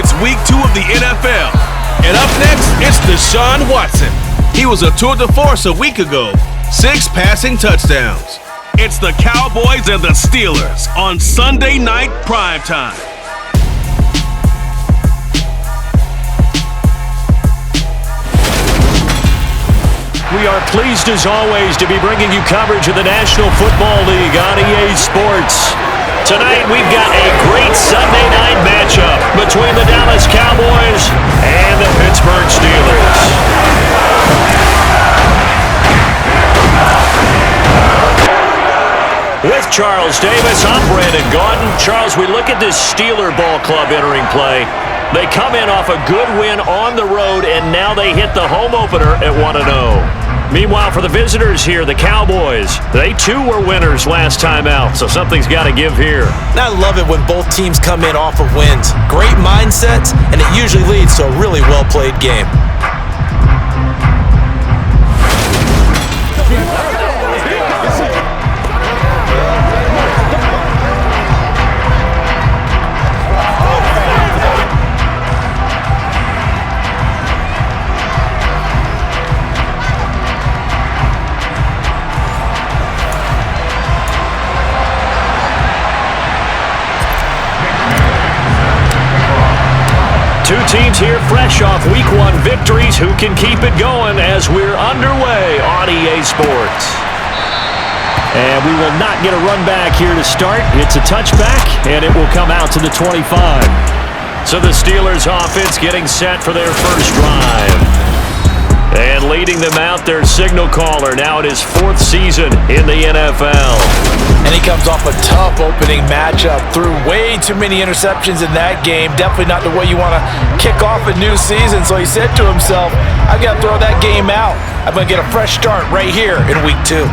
It's week 2 of the NFL. And up next, it's Deshaun Watson. He was a tour de force a week ago. 6 passing touchdowns. It's the Cowboys and the Steelers on Sunday night primetime. We are pleased as always to be bringing you coverage of the National Football League on EA Sports. Tonight we've got a great Sunday night matchup between the Dallas Cowboys and the Pittsburgh Steelers. With Charles Davis, I'm Brandon Gaudin. Charles, we look at this Steeler ball club entering play. They come in off a good win on the road, and now they hit the home opener at 1-0. Meanwhile, for the visitors here, the Cowboys, they too were winners last time out, so something's got to give here. I love it when both teams come in off of wins. Great mindsets, and it usually leads to a really well-played game. Two teams here fresh off Week 1 victories. Who can keep it going as we're underway on EA Sports? And we will not get a run back here to start. It's a touchback, and it will come out to the 25. So the Steelers offense getting set for their first drive. And leading them out, their signal caller now in his 4th season in the NFL. And he comes off a tough opening matchup. Threw way too many interceptions in that game. Definitely not the way you want to kick off a new season. So he said to himself, I've got to throw that game out. I'm going to get a fresh start right here in week 2.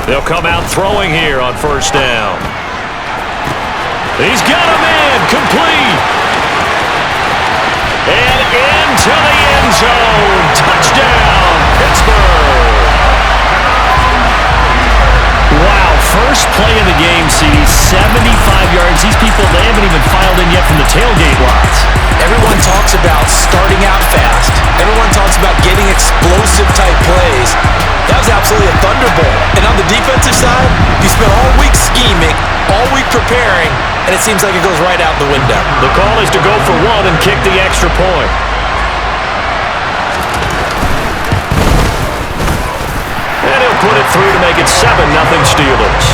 They'll come out throwing here on first down. He's got a man, complete. And into the end zone. Touchdown, Pittsburgh. Wow, first play of the game, CD, 75 yards. These people, they haven't even filed in yet from the tailgate lots. Everyone talks about starting out fast. Everyone talks about getting explosive-type plays. That was absolutely a thunderbolt. And on the defensive side, you spent all week scheming, all week preparing, and it seems like it goes right out the window. The call is to go for 1 and kick the extra point. And he'll put it through to make it 7-0 Steelers.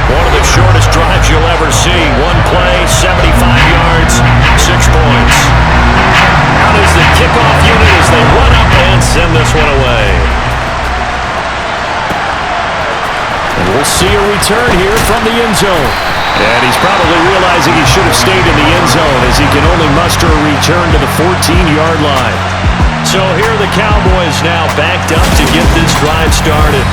One of the shortest drives you'll ever see. One play, 75 yards, 6 points. How does the kickoff unit as they run up and send this one away? And we'll see a return here from the end zone. And he's probably realizing he should have stayed in the end zone as he can only muster a return to the 14-yard line. So here are the Cowboys now backed up to get this drive started.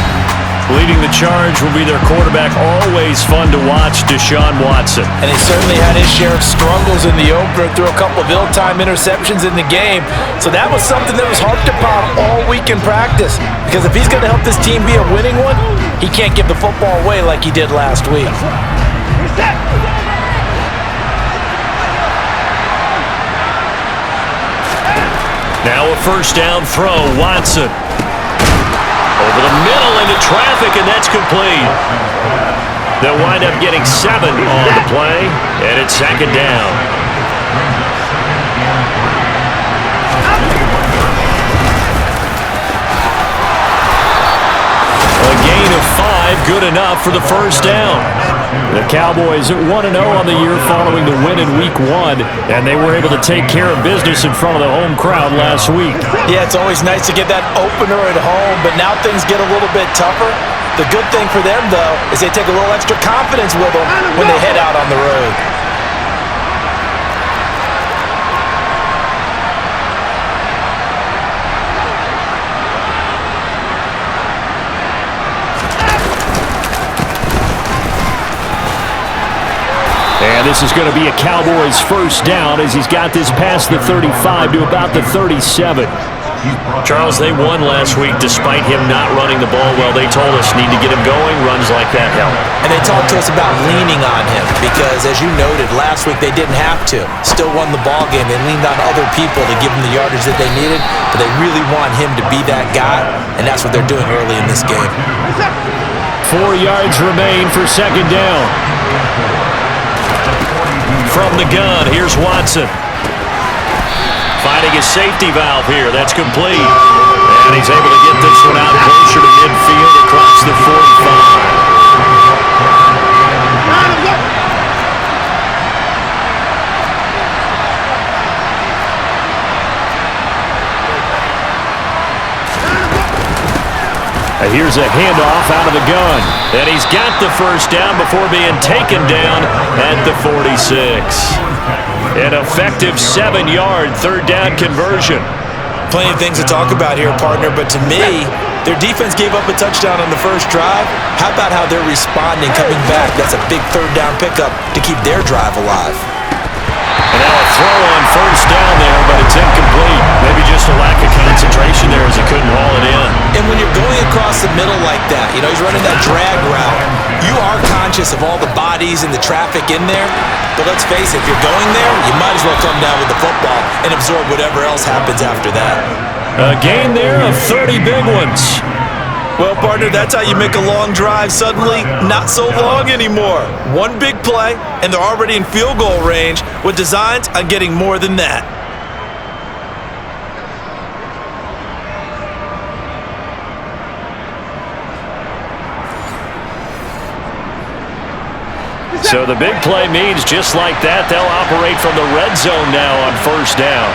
Leading the charge will be their quarterback. Always fun to watch, Deshaun Watson. And he certainly had his share of struggles in the opener, threw a couple of ill-timed interceptions in the game. So that was something that was harped upon all week in practice. Because if he's going to help this team be a winning one, he can't give the football away like he did last week. Now a first down throw, Watson. Over the middle into traffic, and that's complete. They'll wind up getting 7 on the play, and it's 2nd down. A gain of 5, good enough for the first down. The Cowboys at 1-0 on the year following the win in Week 1, and they were able to take care of business in front of the home crowd last week. Yeah, it's always nice to get that opener at home, but now things get a little bit tougher. The good thing for them, though, is they take a little extra confidence with them when they head out on the road. And this is going to be a Cowboys first down as he's got this past the 35 to about the 37. Charles, they won last week despite him not running the ball well. They told us need to get him going. Runs like that help. And they talked to us about leaning on him because, as you noted, last week they didn't have to. Still won the ball game. They leaned on other people to give them the yardage that they needed, but they really want him to be that guy, and that's what they're doing early in this game. 4 yards remain for second down. From the gun, here's Watson. Finding his safety valve here. That's complete. And he's able to get this one out closer to midfield across the 45. Here's a handoff out of the gun. And he's got the first down before being taken down at the 46. An effective 7-yard third down conversion. Plenty of things to talk about here, partner, but to me, their defense gave up a touchdown on the first drive. How about how they're responding, coming back? That's a big third down pickup to keep their drive alive. And now a throw on first down there, but it's incomplete. Maybe just a lack of concentration there as he couldn't haul it in. And when you're going across the middle like that, you know, he's running that drag route, you are conscious of all the bodies and the traffic in there. But let's face it, if you're going there, you might as well come down with the football and absorb whatever else happens after that. A gain there of 30 big ones. Well, partner, that's how you make a long drive suddenly not so long anymore. One big play, and they're already in field goal range with designs on getting more than that. So the big play means just like that, they'll operate from the red zone now on first down.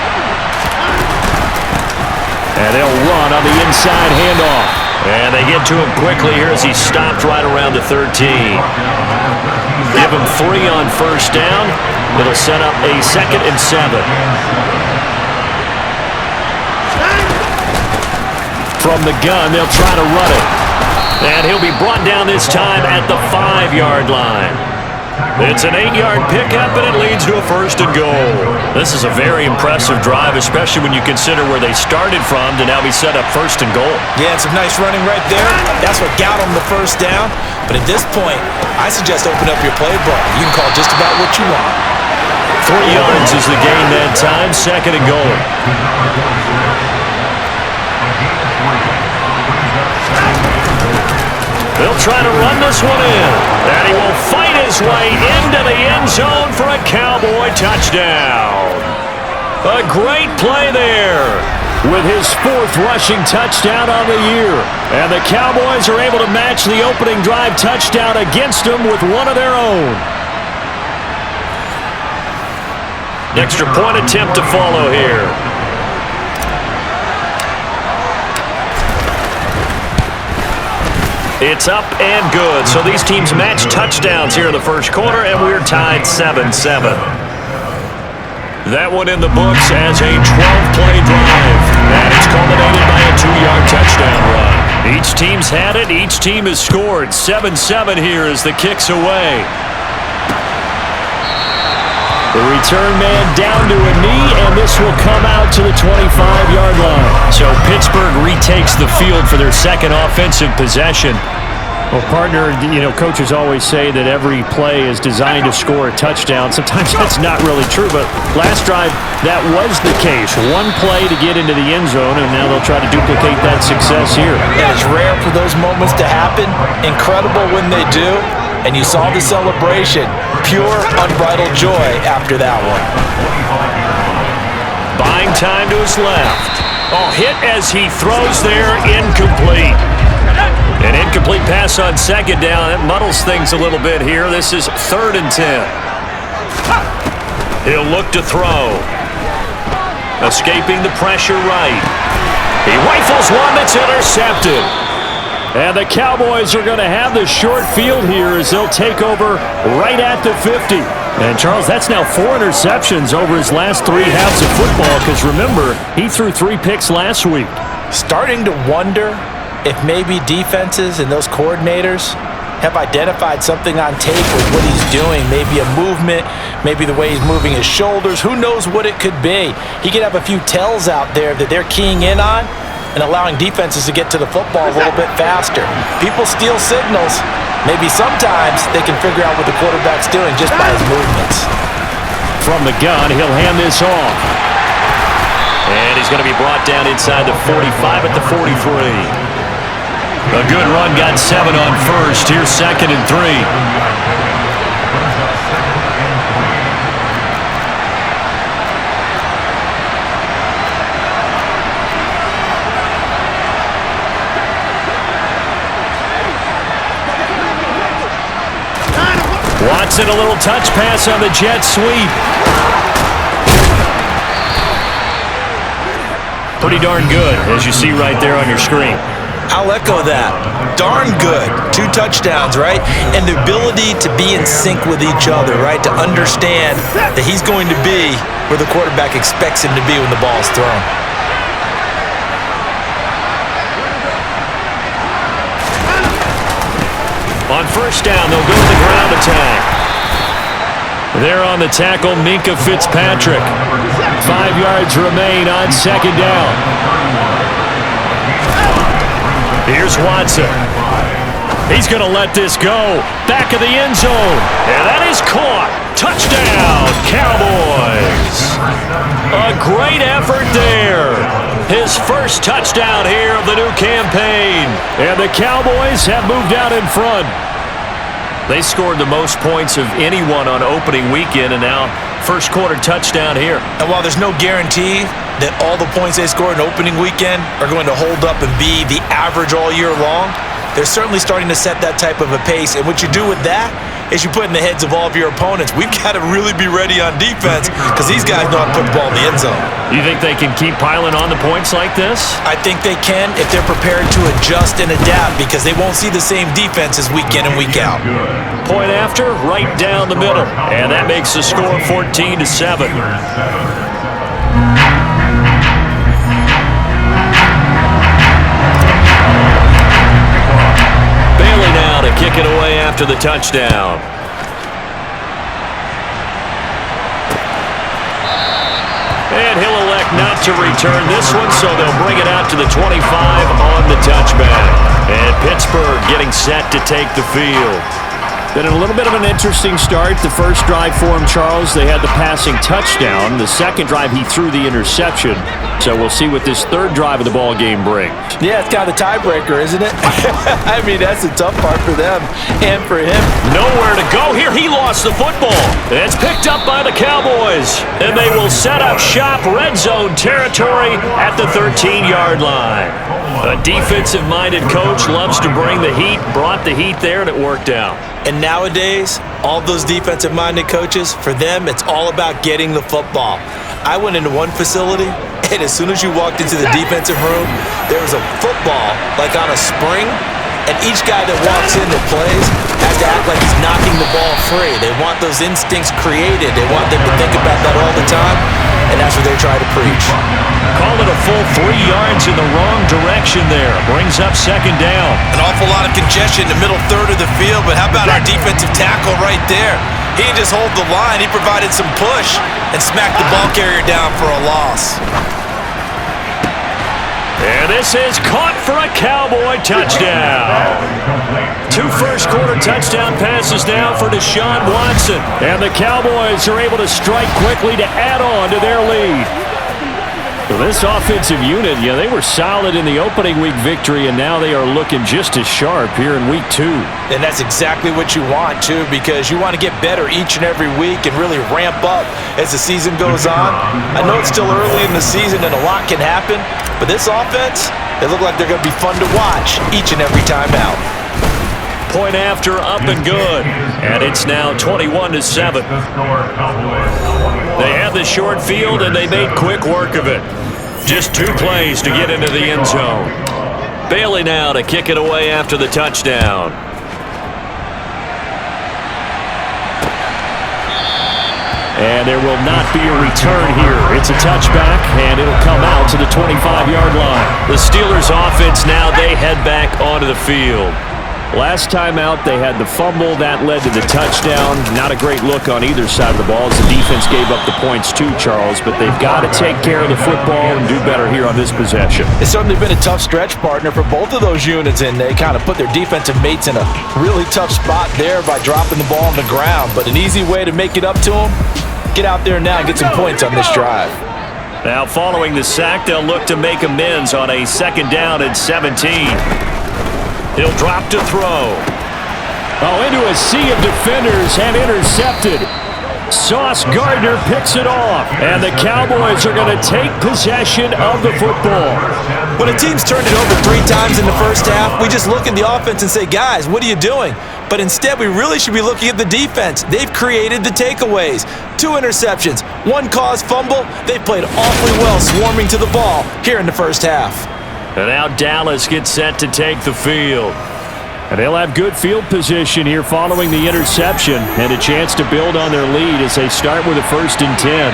And they'll run on the inside handoff. And they get to him quickly here as he stopped right around the 13. Give him 3 on first down. It'll set up a 2nd and 7. From the gun, they'll try to run it. And he'll be brought down this time at the 5-yard line. It's an 8-yard pickup, and it leads to a 1st and goal. This is a very impressive drive, especially when you consider where they started from to now be set up 1st and goal. Yeah, and some nice running right there. That's what got them the first down. But at this point, I suggest open up your playbook. You can call just about what you want. 3 yards is the gain that time, 2nd and goal. They'll try to run this one in. And he will fight his way into the end zone for a Cowboy touchdown. A great play there with his 4th rushing touchdown on the year. And the Cowboys are able to match the opening drive touchdown against them with one of their own. Extra point attempt to follow here. It's up and good. So these teams match touchdowns here in the first quarter, and we're tied 7-7. That one in the books as a 12-play drive. And it's culminated by a 2-yard touchdown run. Each team's had it. Each team has scored. 7-7 here as the kick's away. The return man down to a knee, and this will come out to the 25-yard line. So Pittsburgh retakes the field for their 2nd offensive possession. Well, partner, you know, coaches always say that every play is designed to score a touchdown. Sometimes that's not really true, but last drive, that was the case. One play to get into the end zone, and now they'll try to duplicate that success here. And it's rare for those moments to happen. Incredible when they do. And you saw the celebration. Pure, unbridled joy after that one. Buying time to his left. Oh, hit as he throws there, incomplete. An incomplete pass on 2nd down. That muddles things a little bit here. This is 3rd and 10. He'll look to throw. Escaping the pressure right. He rifles one that's intercepted. And the Cowboys are going to have the short field here as they'll take over right at the 50. And, Charles, that's now 4 interceptions over his last 3 halves of football because, remember, he threw 3 picks last week. Starting to wonder if maybe defenses and those coordinators have identified something on tape with what he's doing. Maybe a movement, maybe the way he's moving his shoulders. Who knows what it could be? He could have a few tells out there that they're keying in on and allowing defenses to get to the football a little bit faster. People steal signals. Maybe sometimes they can figure out what the quarterback's doing just by his movements. From the gun, he'll hand this off. And he's going to be brought down inside the 45 at the 43. A good run, got 7 on first. Here's 2nd and 3. Watson, a little touch pass on the jet sweep. Pretty darn good, as you see right there on your screen. I'll echo that. Darn good. 2 touchdowns, right? And the ability to be in sync with each other, right? To understand that he's going to be where the quarterback expects him to be when the ball is thrown. On first down, they'll go to the ground attack. There on the tackle, Minkah Fitzpatrick. 5 yards remain on 2nd down. Here's Watson. He's going to let this go. Back of the end zone. And that is caught. Touchdown, Cowboys. A great effort there. His first touchdown here of the new campaign. And the Cowboys have moved out in front. They scored the most points of anyone on opening weekend, and now first quarter touchdown here. And while there's no guarantee that all the points they score in opening weekend are going to hold up and be the average all year long, they're certainly starting to set that type of a pace. And what you do with that is you put in the heads of all of your opponents, we've got to really be ready on defense because these guys know how to put the ball in the end zone. You think they can keep piling on the points like this? I think they can if they're prepared to adjust and adapt because they won't see the same defenses week in and week out. Point after, right down the middle. And that makes the score 14-7. Bailey now to kick it away after the touchdown. And he'll elect not to return this one, so they'll bring it out to the 25 on the touchback. And Pittsburgh getting set to take the field. Been a little bit of an interesting start. The first drive for him, Charles, they had the passing touchdown. The second drive, he threw the interception. So we'll see what this third drive of the ball game brings. Yeah, it's kind of the tiebreaker, isn't it? I mean, that's the tough part for them and for him. Nowhere to go here. He lost the football. It's picked up by the Cowboys. And they will set up shop, red zone territory at the 13-yard line. A defensive-minded coach loves to bring the heat, brought the heat there, and it worked out. And nowadays, all those defensive-minded coaches, for them, it's all about getting the football. I went into one facility, and as soon as you walked into the defensive room, there was a football, like on a spring, and each guy that walks in that plays has to act like he's knocking the ball free. They want those instincts created. They want them to think about that all the time, and that's what they try to preach. Call it a full 3 yards in the wrong direction there. Brings up 2nd down. An awful lot of congestion in the middle third of the field, but how about our defensive tackle right there? He didn't just hold the line. He provided some push and smacked the ball carrier down for a loss. And this is caught for a Cowboy touchdown. 2 first-quarter touchdown passes now for Deshaun Watson. And the Cowboys are able to strike quickly to add on to their lead. Well, this offensive unit, they were solid in the opening week victory, and now they are looking just as sharp here in week 2. And that's exactly what you want, too, because you want to get better each and every week and really ramp up as the season goes on. I know it's still early in the season and a lot can happen, but this offense, they look like they're going to be fun to watch each and every time out. Point after, up and good. And it's now 21-7. They have the short field, and they made quick work of it. Just 2 plays to get into the end zone. Bailey now to kick it away after the touchdown. And there will not be a return here. It's a touchback, and it'll come out to the 25-yard line. The Steelers' offense now, they head back onto the field. Last time out, they had the fumble. That led to the touchdown. Not a great look on either side of the ball as the defense gave up the points too, Charles. But they've got to take care of the football and do better here on this possession. It's certainly been a tough stretch, partner, for both of those units, and they kind of put their defensive mates in a really tough spot there by dropping the ball on the ground. But an easy way to make it up to them, get out there now and get some points on this drive. Now, following the sack, they'll look to make amends on a 2nd down and 17. He'll drop to throw. Oh, into a sea of defenders and intercepted. Sauce Gardner picks it off, and the Cowboys are going to take possession of the football. When a team's turned it over 3 times in the first half, we just look at the offense and say, guys, what are you doing? But instead, we really should be looking at the defense. They've created the takeaways. 2 interceptions, 1 caused fumble. They've played awfully well swarming to the ball here in the first half. And now Dallas gets set to take the field. And they'll have good field position here following the interception and a chance to build on their lead as they start with a 1st and 10.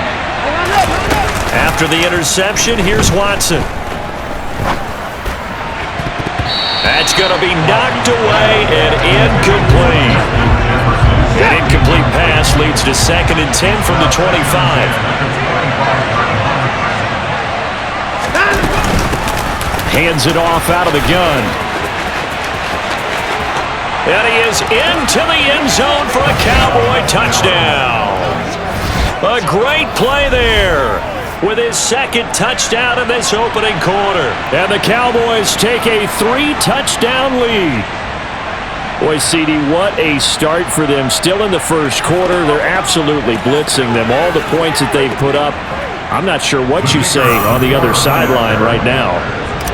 After the interception, here's Watson. That's going to be knocked away and incomplete. An incomplete pass leads to 2nd and 10 from the 25. Hands it off out of the gun. And he is into the end zone for a Cowboy touchdown. A great play there with his 2nd touchdown in this opening quarter. And the Cowboys take a 3-touchdown lead. Boy, CD, what a start for them. Still in the first quarter, they're absolutely blitzing them. All the points that they've put up, I'm not sure what you say on the other sideline right now.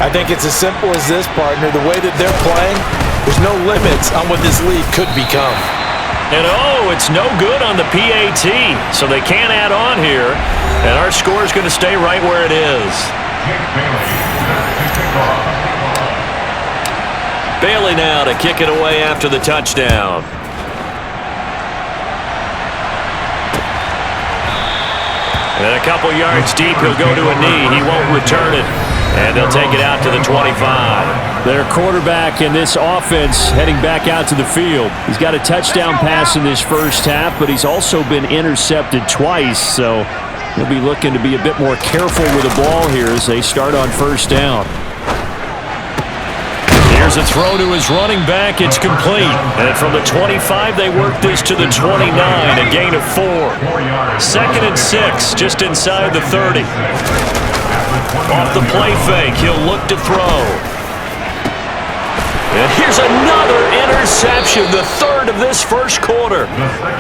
I think it's as simple as this, partner. The way that they're playing, there's no limits on what this lead could become. And it's no good on the PAT, so they can't add on here. And our score is going to stay right where it is. Bailey now to kick it away after the touchdown. And a couple yards deep, he'll go to a knee. He won't return it. And they'll take it out to the 25. Their quarterback in this offense heading back out to the field. He's got a touchdown pass in this first half, but he's also been intercepted twice, so he'll be looking to be a bit more careful with the ball here as they start on 1st down. Here's a throw to his running back. It's complete. And from the 25, they work this to the 29, a gain of 4. 2nd and 6, just inside the 30. Off the play fake, he'll look to throw. And here's another interception, the 3rd of this first quarter.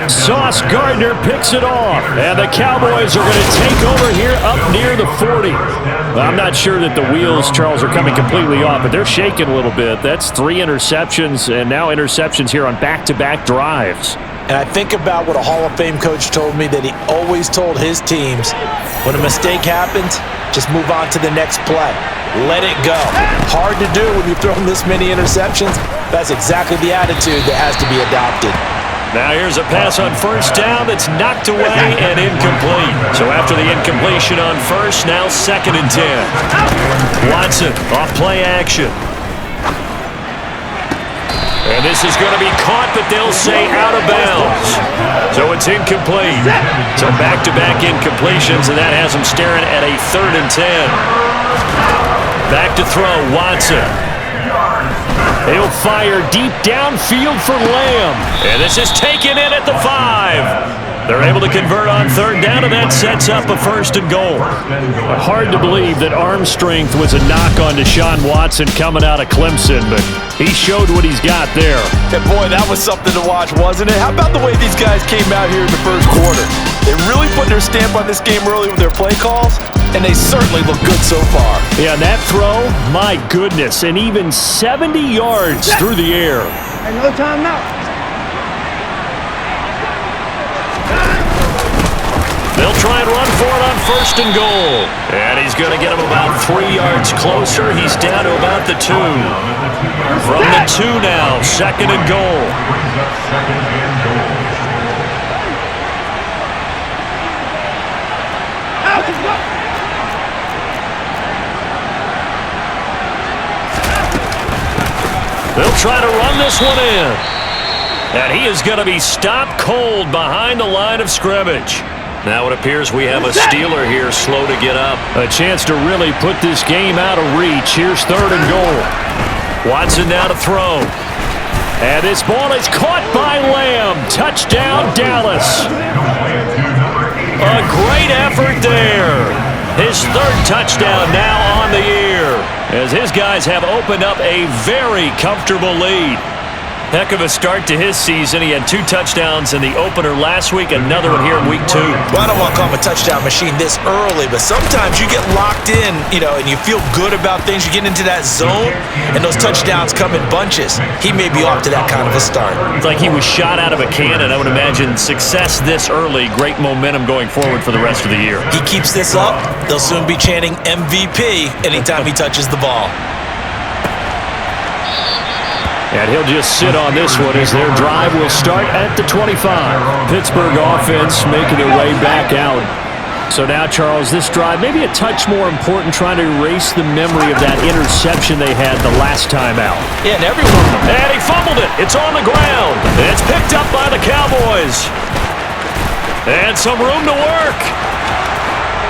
Sauce Gardner picks it off, and the Cowboys are going to take over here up near the 40. Well, I'm not sure that the wheels, Charles, are coming completely off, but they're shaking a little bit. That's 3 interceptions, and now interceptions here on back-to-back drives. And I think about what a Hall of Fame coach told me that he always told his teams, when a mistake happens, just move on to the next play. Let it go. Hard to do when you've thrown this many interceptions. That's exactly the attitude that has to be adopted. Now here's a pass on 1st down that's knocked away and incomplete. So after the incompletion on 1st, now 2nd and 10. Watson off play action. And this is going to be caught, but they'll say out of bounds. So it's incomplete. So back-to-back incompletions, and that has them staring at a 3rd and 10. Back to throw, Watson. He'll fire deep downfield for Lamb. And this is taken in at the 5. They're able to convert on 3rd down, and that sets up a 1st and goal. Hard to believe that arm strength was a knock on Deshaun Watson coming out of Clemson, but he showed what he's got there. And boy, that was something to watch, wasn't it? How about the way these guys came out here in the first quarter? They really put their stamp on this game early with their play calls, and they certainly look good so far. Yeah, and that throw, my goodness, and even 70 yards through the air. And no timeout. They'll try and run for it on 1st and goal. And he's going to get him about 3 yards closer. He's down to about the 2. From the 2 now, 2nd and goal. They'll try to run this one in. And he is going to be stopped cold behind the line of scrimmage. Now it appears we have a Steeler here slow to get up. A chance to really put this game out of reach. Here's 3rd and goal. Watson now to throw. And this ball is caught by Lamb. Touchdown, Dallas. A great effort there. His 3rd touchdown now on the year, as his guys have opened up a very comfortable lead. Heck of a start to his season. He had 2 touchdowns in the opener last week, another one here in week 2. Well, I don't want to call him a touchdown machine this early, but sometimes you get locked in, and you feel good about things. You get into that zone, and those touchdowns come in bunches. He may be off to that kind of a start. It's like he was shot out of a cannon. I would imagine success this early, great momentum going forward for the rest of the year. He keeps this up, they'll soon be chanting MVP anytime he touches the ball. And he'll just sit on this one as their drive will start at the 25. Pittsburgh offense making their way back out. So now, Charles, this drive maybe a touch more important, trying to erase the memory of that interception they had the last time out. Yeah, and everyone. And he fumbled it. It's on the ground. It's picked up by the Cowboys. And some room to work.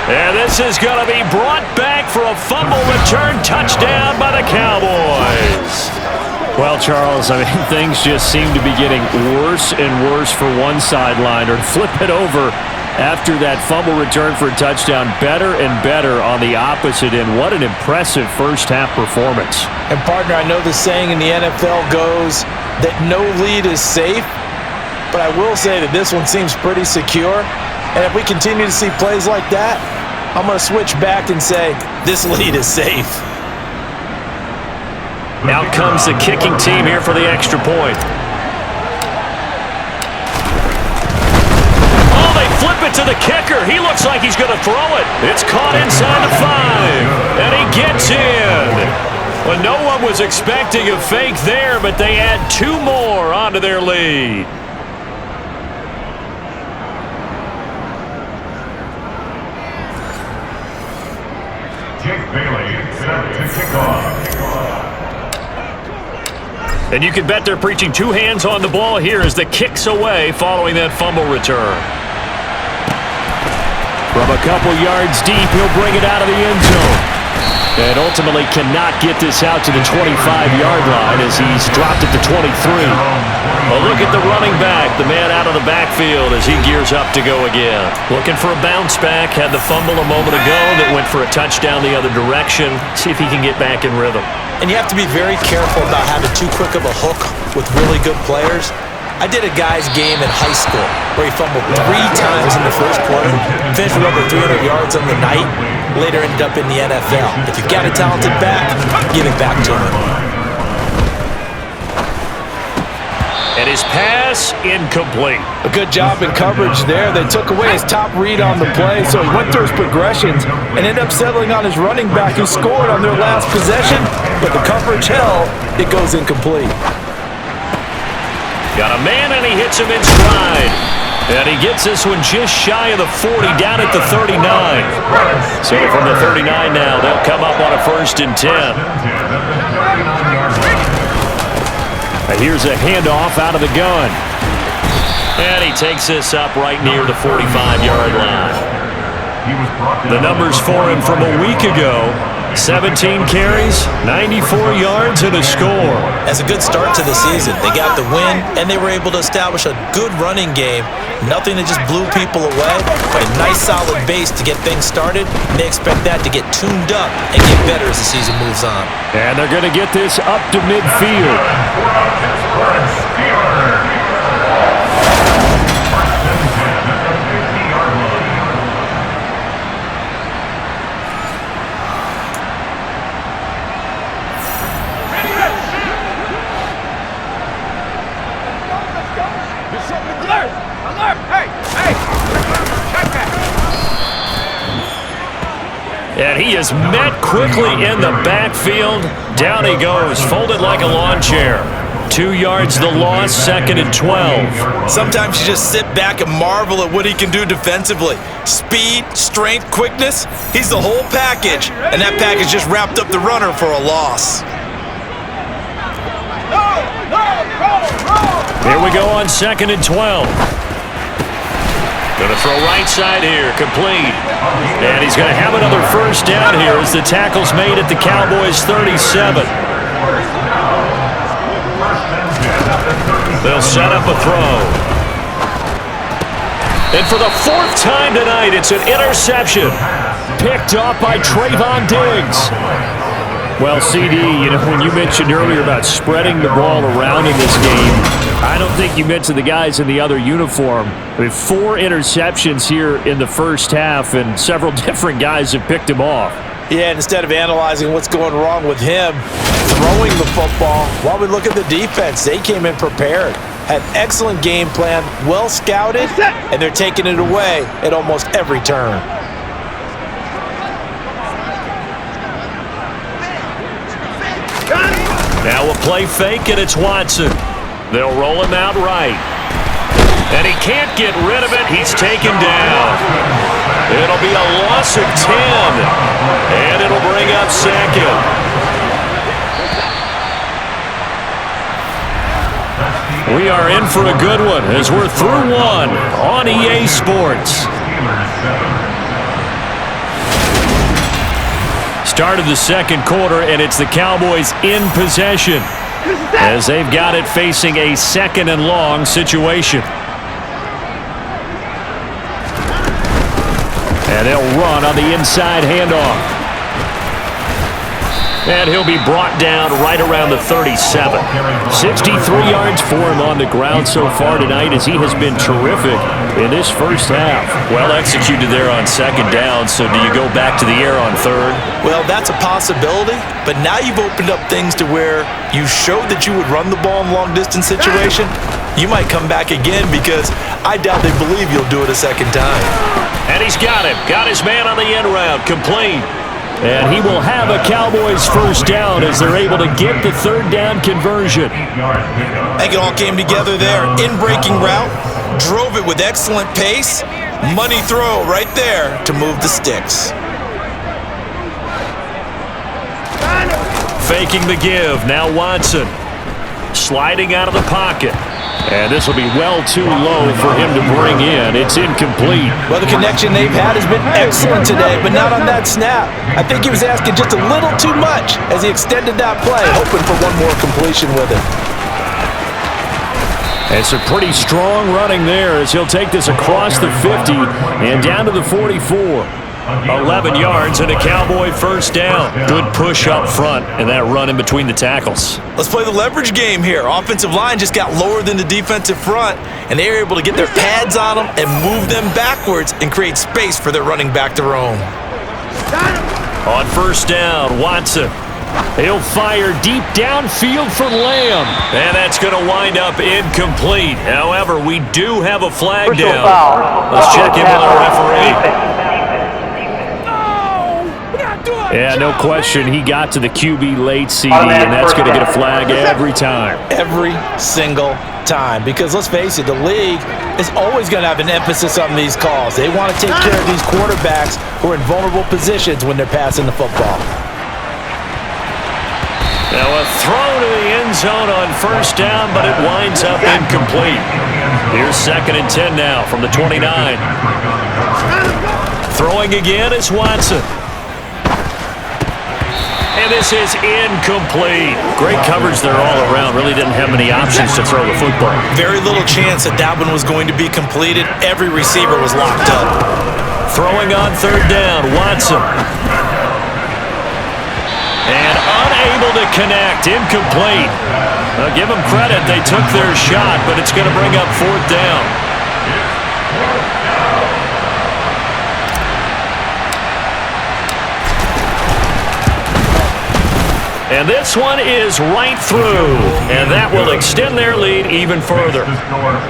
And this is going to be brought back for a fumble return touchdown by the Cowboys. Well, Charles, things just seem to be getting worse and worse for one sideline, or flip it over after that fumble return for a touchdown. Better and better on the opposite end. What an impressive first-half performance. And, partner, I know the saying in the NFL goes that no lead is safe, but I will say that this one seems pretty secure. And if we continue to see plays like that, I'm going to switch back and say this lead is safe. Out comes the kicking team here for the extra point. Oh, they flip it to the kicker. He looks like he's going to throw it. It's caught inside the 5, and he gets in. Well, no one was expecting a fake there, but they add 2 more onto their lead. Jake Bailey set to kick off. And you can bet they're preaching 2 hands on the ball here as the kick's away following that fumble return. From a couple yards deep, he'll bring it out of the end zone. And ultimately cannot get this out to the 25-yard line as he's dropped at the 23. Well, look at the running back, the man out of the backfield as he gears up to go again. Looking for a bounce back, had the fumble a moment ago that went for a touchdown the other direction. See if he can get back in rhythm. And you have to be very careful about having too quick of a hook with really good players. I did a guy's game in high school where he fumbled 3 times in the first quarter, finished with over 300 yards on the night, later ended up in the NFL. If you've got a talented back, give it back to him. And his pass incomplete. A good job in coverage there. They took away his top read on the play, so he went through his progressions and ended up settling on his running back who scored on their last possession, but the coverage held, it goes incomplete. Got a man and he hits him in stride. And he gets this one just shy of the 40, down at the 39. So from the 39 now, they'll come up on a 1st and 10. And here's a handoff out of the gun. And he takes this up right near the 45-yard line. The numbers for him from a week ago: 17 carries, 94 yards, and a score. That's a good start to the season. They got the win, and they were able to establish a good running game. Nothing that just blew people away, but a nice solid base to get things started. And they expect that to get tuned up and get better as the season moves on. And they're going to get this up to midfield. And he is met quickly in the backfield. Down he goes, folded like a lawn chair. 2 yards the loss, 2nd and 12. Sometimes you just sit back and marvel at what he can do defensively. Speed, strength, quickness, he's the whole package. And that package just wrapped up the runner for a loss. Here we go on 2nd and 12. Going to throw right side here, complete. And he's going to have another first down here as the tackle's made at the Cowboys' 37. They'll set up a throw. And for the 4th time tonight, it's an interception. Picked off by Trayvon Diggs. Well, CD, when you mentioned earlier about spreading the ball around in this game, I don't think you mentioned the guys in the other uniform. I mean, 4 interceptions here in the first half, and several different guys have picked him off. Yeah, and instead of analyzing what's going wrong with him throwing the football, while we look at the defense, they came in prepared, had excellent game plan, well scouted, and they're taking it away at almost every turn. Now a play fake, and it's Watson. They'll roll him out right. And he can't get rid of it. He's taken down. It'll be a loss of 10. And it'll bring up 2nd. We are in for a good one as we're through one on EA Sports. Start of the 2nd quarter, and it's the Cowboys in possession as they've got it facing a 2nd and long situation. And they'll run on the inside handoff. And he'll be brought down right around the 37. 63 yards for him on the ground so far tonight as he has been terrific in this first half. Well executed there on 2nd down, so do you go back to the air on 3rd? Well, that's a possibility, but now you've opened up things to where you showed that you would run the ball in long-distance situation. You might come back again because I doubt they believe you'll do it a 2nd time. And he's got him. Got his man on the end route. Complete. And he will have a Cowboys first down as they're able to get the 3rd down conversion. I think it all came together there. In-breaking route, drove it with excellent pace. Money throw right there to move the sticks. Faking the give. Now Watson. Sliding out of the pocket. And this will be well too low for him to bring in. It's incomplete. Well, the connection they've had has been excellent today, but not on that snap. I think he was asking just a little too much as he extended that play, hoping for one more completion with it. It's a pretty strong running there as he'll take this across the 50 and down to the 44. 11 yards and a Cowboy first down. Good push up front and that run in between the tackles. Let's play the leverage game here. Offensive line just got lower than the defensive front, and they were able to get their pads on them and move them backwards and create space for their running back to roam. On first down, Watson. He'll fire deep downfield for Lamb. And that's going to wind up incomplete. However, we do have a flag down. Let's check in with our referee. Yeah, no question. He got to the QB late, CD, and that's going to get a flag every time. Every single time. Because let's face it, the league is always going to have an emphasis on these calls. They want to take care of these quarterbacks who are in vulnerable positions when they're passing the football. Now a throw to the end zone on first down, but it winds up incomplete. Here's 2nd and 10 now from the 29. Throwing again is Watson. And this is incomplete. Great coverage there all around. Really didn't have many options to throw the football. Very little chance that that one was going to be completed. Every receiver was locked up. Throwing on 3rd down, Watson. And unable to connect, incomplete. Give them credit, they took their shot, but it's going to bring up 4th down. And this one is right through, and that will extend their lead even further.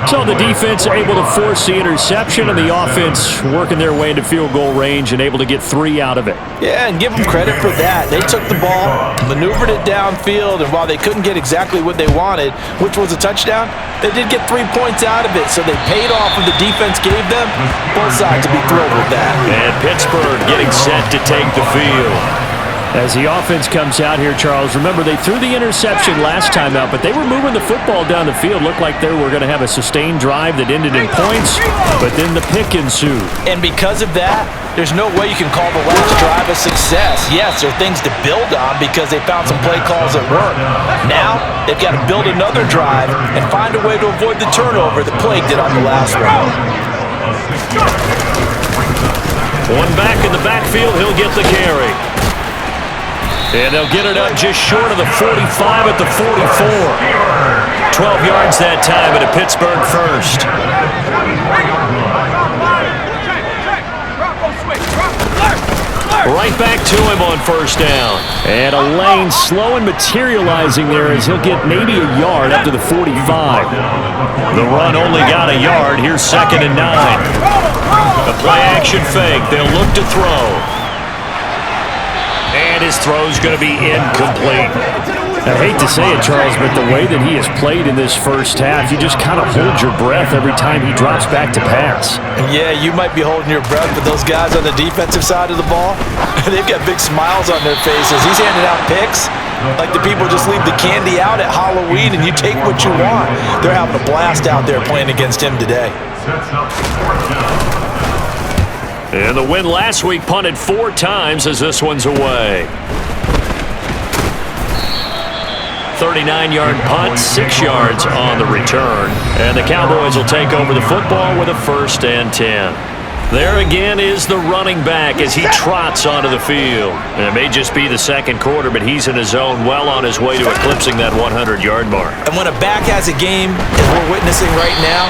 So the defense able to force the interception, and the offense working their way into field goal range and able to get 3 out of it. Yeah, and give them credit for that. They took the ball, maneuvered it downfield, and while they couldn't get exactly what they wanted, which was a touchdown, they did get 3 points out of it, so they paid off what the defense gave them. Both sides to be thrilled with that. And Pittsburgh getting set to take the field. As the offense comes out here, Charles, remember they threw the interception last time out, but they were moving the football down the field. Looked like they were going to have a sustained drive that ended in points, but then the pick ensued. And because of that, there's no way you can call the last drive a success. Yes, there are things to build on because they found some play calls that work. Now, they've got to build another drive and find a way to avoid the turnover that plagued it on the last one. One back in the backfield, he'll get the carry. And they'll get it up just short of the 45 at the 44. 12 yards that time at a Pittsburgh first. Right back to him on first down. And a lane slow and materializing there as he'll get maybe a yard up to the 45. The run only got a yard. Here's 2nd and 9. The play action fake. They'll look to throw. And his throw's going to be incomplete. I hate to say it, Charles, but the way that he has played in this first half, you just kind of hold your breath every time he drops back to pass. Yeah, you might be holding your breath, but those guys on the defensive side of the ball, they've got big smiles on their faces. He's handing out picks like the people just leave the candy out at Halloween and you take what you want. They're having a blast out there playing against him today. And the win last week punted 4 times as this one's away. 39-yard punt, 6 yards on the return. And the Cowboys will take over the football with a 1st and 10. There again is the running back as he trots onto the field. And it may just be the second quarter, but he's in his zone well on his way to eclipsing that 100-yard mark. And when a back has a game, as we're witnessing right now,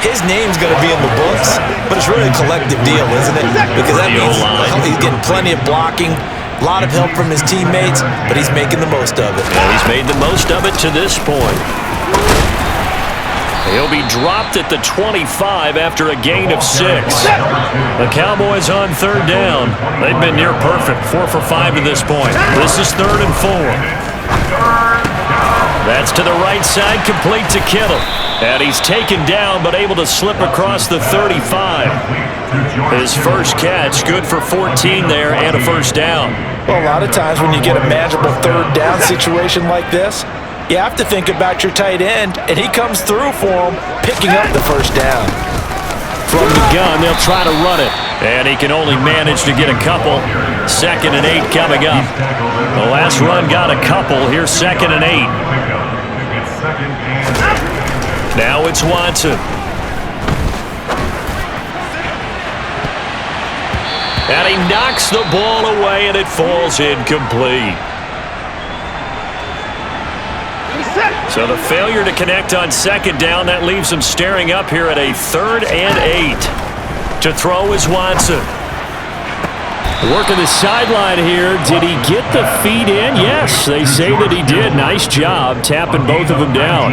his name's going to be in the books, but it's really a collective deal, isn't it? Because that means he's getting plenty of blocking, a lot of help from his teammates, but he's making the most of it. And he's made the most of it to this point. He'll be dropped at the 25 after a gain of 6. The Cowboys on 3rd down. They've been near perfect, 4 for 5 to this point. This is 3rd and 4. That's to the right side, complete to Kittle. And he's taken down, but able to slip across the 35. His first catch, good for 14 there and a 1st down. Well, a lot of times when you get a manageable 3rd down situation like this, you have to think about your tight end, and he comes through for him, picking up the 1st down. From the gun, they'll try to run it. And he can only manage to get a couple. 2nd and 8 coming up. The last run got a couple. Here's 2nd and 8. Now it's Watson. And he knocks the ball away, and it falls incomplete. So the failure to connect on 2nd down, that leaves him staring up here at a 3rd and 8. To throw is Watson. Working the sideline here. Did he get the feet in? Yes, they say that he did. Nice job tapping both of them down.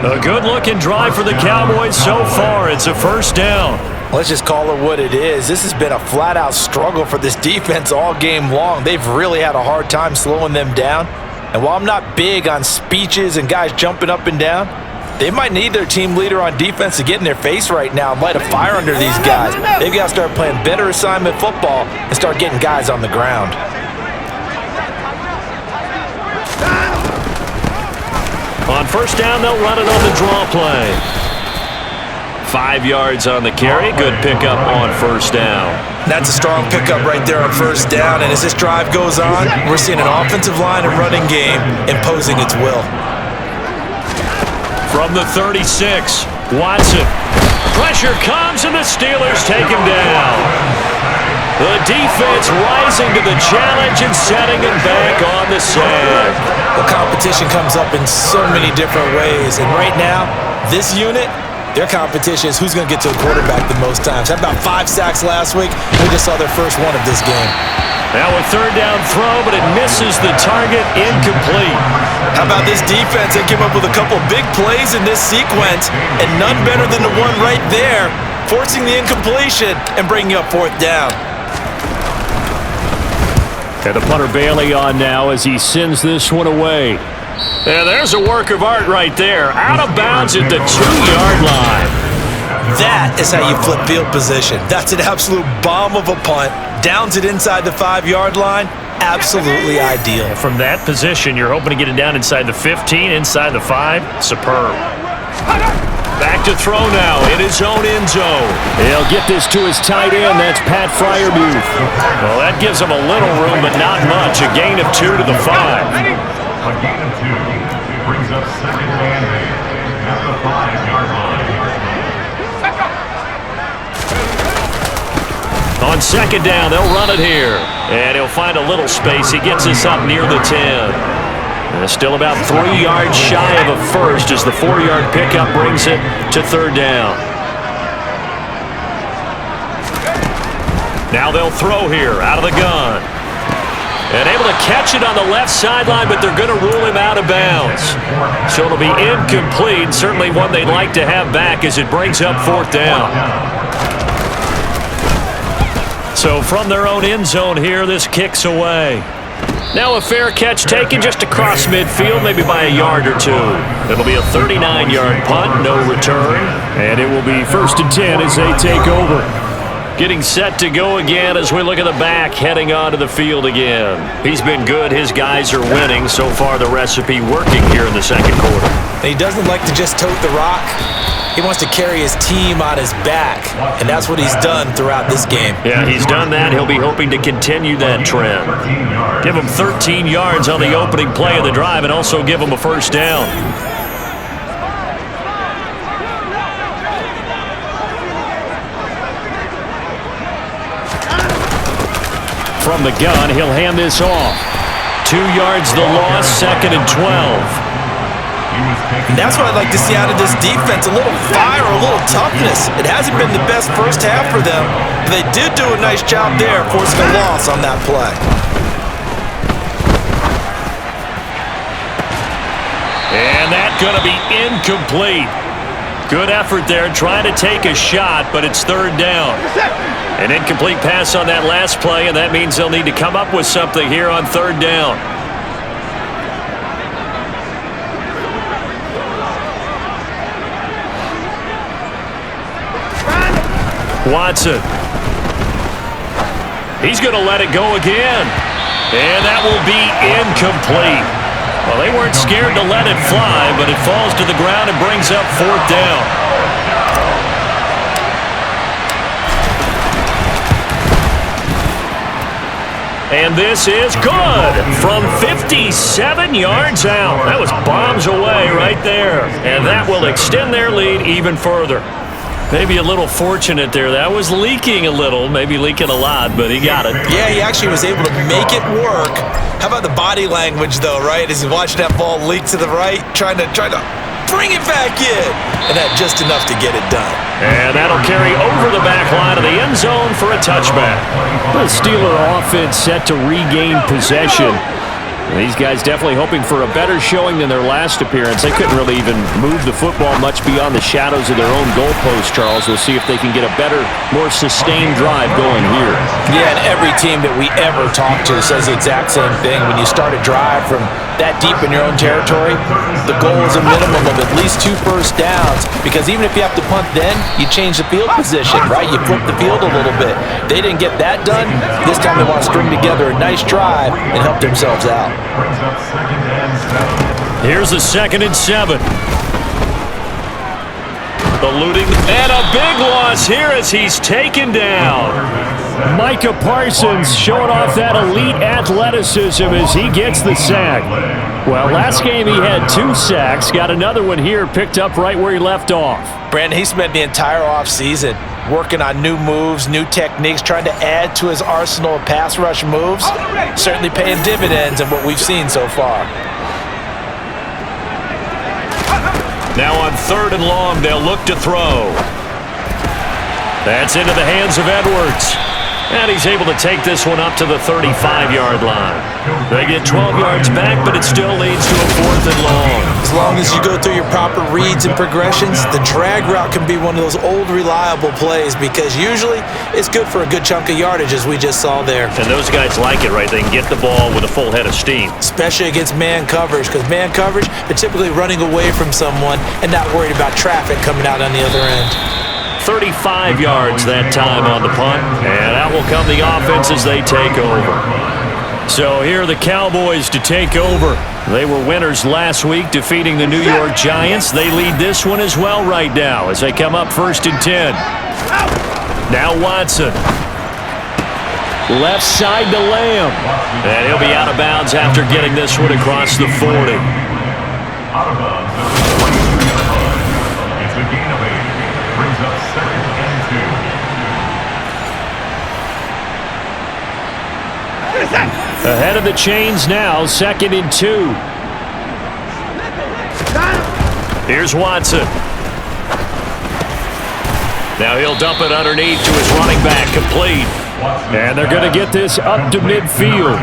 A good-looking drive for the Cowboys so far. It's a 1st down. Let's just call it what it is. This has been a flat-out struggle for this defense all game long. They've really had a hard time slowing them down. And while I'm not big on speeches and guys jumping up and down, they might need their team leader on defense to get in their face right now and light a fire under these guys. They've got to start playing better assignment football and start getting guys on the ground. On 1st down, they'll run it on the draw play. 5 yards on the carry. Good pickup on 1st down. That's a strong pickup right there on 1st down. And as this drive goes on, we're seeing an offensive line and running game imposing its will. From the 36, Watson. Pressure comes, and the Steelers take him down. The defense rising to the challenge and setting him back on the sack. The competition comes up in so many different ways. And right now, this unit, their competition is who's going to get to the quarterback the most times. Had about 5 sacks last week. We just saw their first one of this game. Now a 3rd down throw, but it misses the target, incomplete. How about this defense? They came up with a couple big plays in this sequence, and none better than the one right there, forcing the incompletion and bringing up 4th down. And the punter Bailey on now as he sends this one away. And there's a work of art right there. Out of bounds at the 2-yard line. That is how you flip field position. That's an absolute bomb of a punt. Downs it inside the 5-yard line. absolutely ideal. From that position, you're hoping to get it down inside the 15, inside the 5. Superb. Back to throw now in his own end zone. He'll get this to his tight end. That's Pat Fryermuth. Well, that gives him a little room, but not much. A gain of 2 to the 5. A gain of 2 brings up second and 8 at the 5-yard line. On second down, they'll run it here. And he'll find a little space. He gets us up near the 10. Still about 3 yards shy of a first as the 4-yard pickup brings it to third down. Now they'll throw here out of the gun. And able to catch it on the left sideline, but they're going to rule him out of bounds. So it'll be incomplete. Certainly one they'd like to have back as it brings up fourth down. So from their own end zone here, this kicks away. Now a fair catch taken just across midfield, maybe by a yard or two. It'll be a 39-yard punt, no return. And it will be 1st and 10 as they take over. Getting set to go again as we look at the back heading onto the field again. He's been good. His guys are winning. So far the recipe working here in the second quarter. He doesn't like to just tote the rock. He wants to carry his team on his back, and that's what he's done throughout this game. Yeah, he's done that. He'll be hoping to continue that trend. Give him 13 yards on the opening play of the drive and also give him a first down. From the gun, he'll hand this off. 2 yards the loss, 2nd and 12. And that's what I'd like to see out of this defense, a little fire, a little toughness. It hasn't been the best first half for them, but they did do a nice job there forcing a loss on that play. And that's going to be incomplete. Good effort there, trying to take a shot, but it's third down. An incomplete pass on that last play, and that means they'll need to come up with something here on third down. Watson. He's going to let it go again. And that will be incomplete. Well, they weren't scared to let it fly, but it falls to the ground and brings up fourth down. And this is good from 57 yards out. That was bombs away right there. And that will extend their lead even further. Maybe a little fortunate there. That was leaking a little, maybe leaking a lot, but he got it. Yeah, he actually was able to make it work. How about the body language, though, right? As he's watching that ball leak to the right, trying to bring it back in. And that just enough to get it done. And that'll carry over the back line of the end zone for a touchback. The Steeler offense set to regain possession. These guys definitely hoping for a better showing than their last appearance. They couldn't really even move the football much beyond the shadows of their own goalpost, Charles. We'll see if they can get a better, more sustained drive going here. Yeah, and every team that we ever talk to says the exact same thing. When you start a drive from that deep in your own territory, the goal is a minimum of at least 2 first downs, because even if you have to punt then, you change the field position, right? You flip the field a little bit. They didn't get that done. This time they want to string together a nice drive and help themselves out. Here's a 2nd and 7. Eluding, and a big loss here as he's taken down. Micah Parsons showing off that elite athleticism as he gets the sack. Well, last game he had 2 sacks, got another one here, picked up right where he left off. Brandon, he spent the entire offseason working on new moves, new techniques, trying to add to his arsenal of pass rush moves. Certainly paying dividends in what we've seen so far. Now on 3rd and long, they'll look to throw. That's into the hands of Edwards. And he's able to take this one up to the 35-yard line. They get 12 yards back, but it still leads to a 4th and long. As long as you go through your proper reads and progressions, the drag route can be one of those old reliable plays, because usually it's good for a good chunk of yardage, as we just saw there. And those guys like it, right? They can get the ball with a full head of steam. Especially against man coverage, because man coverage, they're typically running away from someone and not worried about traffic coming out on the other end. 35 yards that time on the punt, and out will come the offense as they take over. So here are the Cowboys to take over. They were winners last week, defeating the New York Giants. They lead this one as well right now as they come up 1st and 10. Now Watson. Left side to Lamb. And he'll be out of bounds after getting this one across the 40. Out of bounds at the 23-yard line. It's a gain of 8. Brings up 2nd and 2. Ahead of the chains now, 2nd and 2. Here's Watson. Now he'll dump it underneath to his running back, complete. And they're going to get this up to midfield.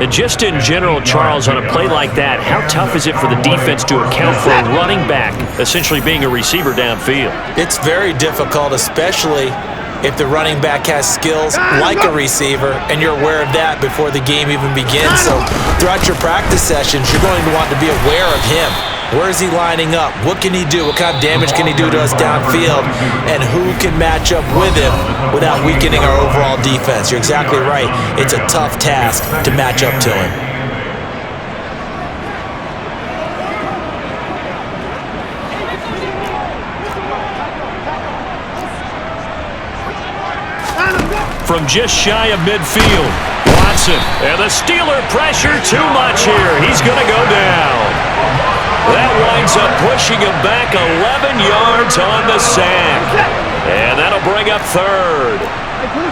And just in general, Charles, on a play like that, how tough is it for the defense to account for a running back essentially being a receiver downfield? It's very difficult, especially if the running back has skills like a receiver, and you're aware of that before the game even begins. So throughout your practice sessions, you're going to want to be aware of him. Where is he lining up? What can he do? What kind of damage can he do to us downfield? And who can match up with him without weakening our overall defense? You're exactly right. It's a tough task to match up to him. From just shy of midfield, Watson, and the Steeler pressure too much here. He's going to go down. That winds up pushing him back 11 yards on the sack. And that'll bring up 3rd.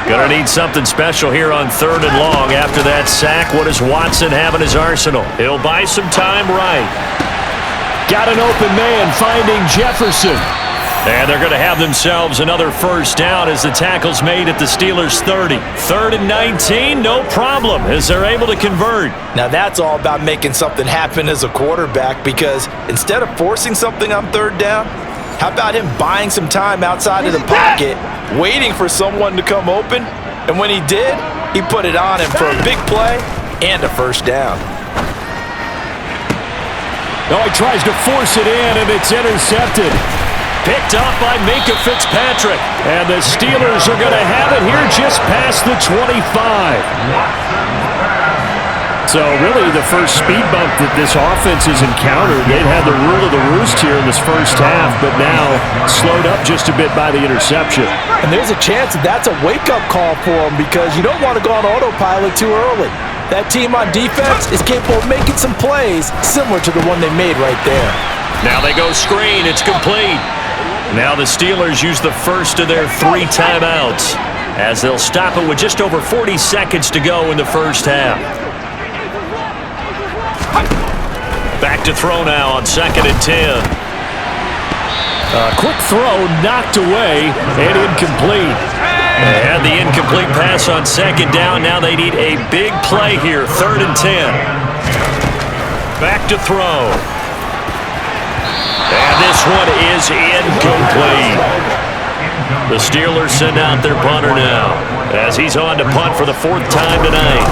Going to need something special here on 3rd and long after that sack. What does Watson have in his arsenal? He'll buy some time right. Got an open man finding Jefferson. And they're going to have themselves another 1st down as the tackle's made at the Steelers' 30. 3rd and 19, no problem, as they're able to convert. Now that's all about making something happen as a quarterback, because instead of forcing something on 3rd down, how about him buying some time outside of the pocket, waiting for someone to come open, and when he did, he put it on him for a big play and a 1st down. Oh, he tries to force it in, and it's intercepted. Picked off by Minkah Fitzpatrick. And the Steelers are going to have it here just past the 25. So really the first speed bump that this offense has encountered. They've had the rule of the roost here in this 1st half, but now slowed up just a bit by the interception. And there's a chance that that's a wake-up call for them, because you don't want to go on autopilot too early. That team on defense is capable of making some plays similar to the one they made right there. Now they go screen. It's complete. Now the Steelers use the first of their 3 timeouts as they'll stop it with just over 40 seconds to go in the 1st half. Back to throw now on 2nd and 10. Quick throw knocked away and incomplete. They had the incomplete pass on 2nd down. Now they need a big play here, 3rd and 10. Back to throw. And this one is incomplete. The Steelers send out their punter now as he's on to punt for the 4th time tonight.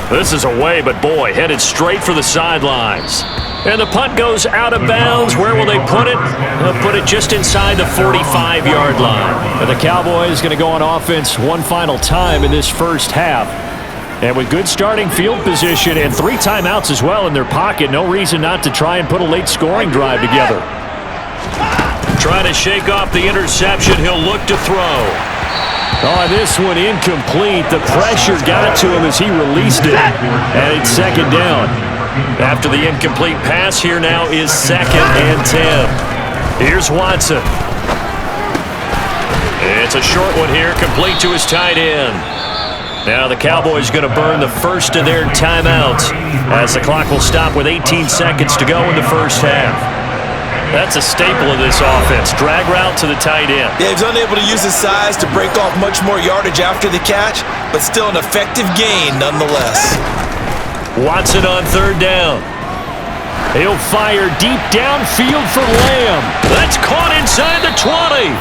This is away, but boy, headed straight for the sidelines. And the punt goes out of bounds. Where will they put it? They'll put it just inside the 45-yard line. And the Cowboys going to go on offense one final time in this 1st half. And with good starting field position and 3 timeouts as well in their pocket, no reason not to try and put a late scoring drive together. Trying to shake off the interception, he'll look to throw. Oh, this one incomplete. The pressure got to him as he released it. And it's 2nd down. After the incomplete pass, here now is 2nd and 10. Here's Watson. It's a short one here, complete to his tight end. Now the Cowboys going to burn the first of their timeouts as the clock will stop with 18 seconds to go in the 1st half. That's a staple of this offense. Drag route to the tight end. Yeah, he's unable to use his size to break off much more yardage after the catch, but still an effective gain nonetheless. Watson on 3rd down. He'll fire deep downfield for Lamb. That's caught inside the 20.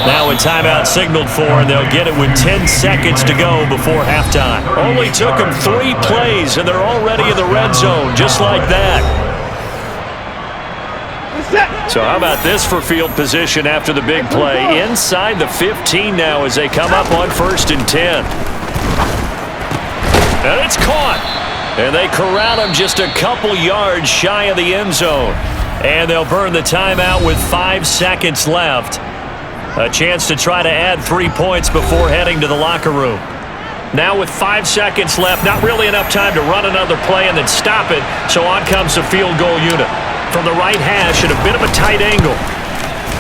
Now a timeout signaled for, and they'll get it with 10 seconds to go before halftime. Only took them 3 plays, and they're already in the red zone, just like that. So how about this for field position after the big play? Inside the 15 now as they come up on 1st and 10. And it's caught. And they corral him just a couple yards shy of the end zone. And they'll burn the timeout with 5 seconds left. A chance to try to add 3 points before heading to the locker room. Now with 5 seconds left, not really enough time to run another play and then stop it, so on comes the field goal unit. From the right hash at a bit of a tight angle.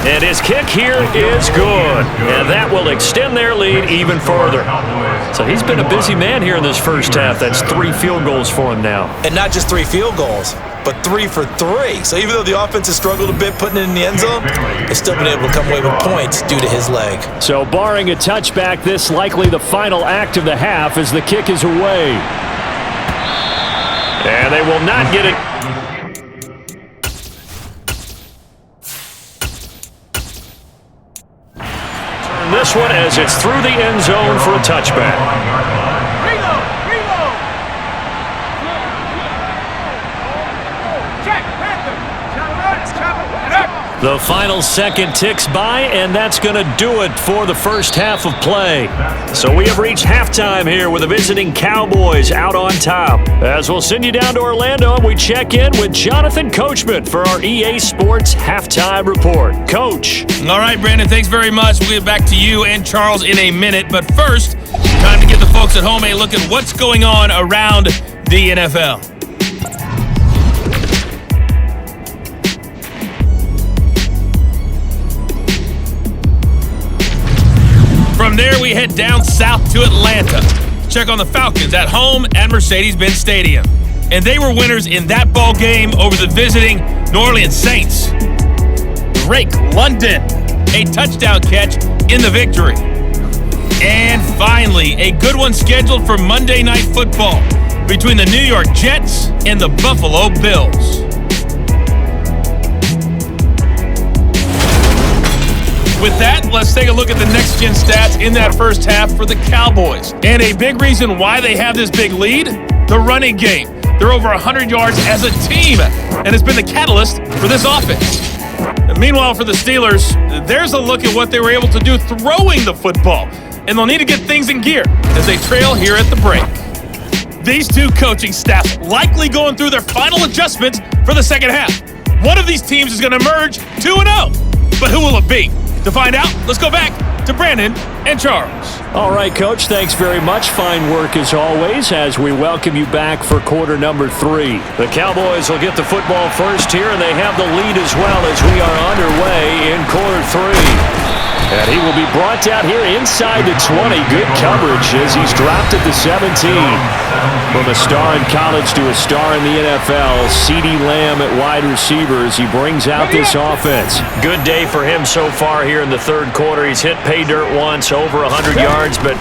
And his kick here is good. And that will extend their lead even further. So he's been a busy man here in this first half. That's 3 field goals for him now. And not just 3 field goals, but 3 for 3. So even though the offense has struggled a bit putting it in the end zone, they've still been able to come away with points due to his leg. So barring a touchback, this likely the final act of the half as the kick is away. And they will not get it. Turn this one as it's through the end zone for a touchback. The final second ticks by, and that's going to do it for the first half of play. So we have reached halftime here with the visiting Cowboys out on top. As we'll send you down to Orlando, and we check in with Jonathan Coachman for our EA Sports Halftime Report. Coach. All right, Brandon, thanks very much. We'll get back to you and Charles in a minute. But first, time to give the folks at home a look at what's going on around the NFL. From there, we head down south to Atlanta. Check on the Falcons at home at Mercedes-Benz Stadium. And they were winners in that ball game over the visiting New Orleans Saints. Drake London, a touchdown catch in the victory. And finally, a good one scheduled for Monday Night Football between the New York Jets and the Buffalo Bills. With that, let's take a look at the Next Gen stats in that first half for the Cowboys. And a big reason why they have this big lead, the running game. They're over 100 yards as a team, and it's been the catalyst for this offense. And meanwhile, for the Steelers, there's a look at what they were able to do throwing the football. And they'll need to get things in gear as they trail here at the break. These two coaching staffs likely going through their final adjustments for the second half. One of these teams is going to emerge 2-0. But who will it be? To find out, let's go back to Brandon and Charles. All right, Coach, thanks very much. Fine work as always as we welcome you back for quarter number 3. The Cowboys will get the football first here, and they have the lead as well as we are underway in quarter 3. And he will be brought down here inside the 20. Good coverage as he's dropped at the 17. From a star in college to a star in the NFL, CeeDee Lamb at wide receiver as he brings out this offense. Good day for him so far here in the third quarter. He's hit pay dirt once, over 100 yards, but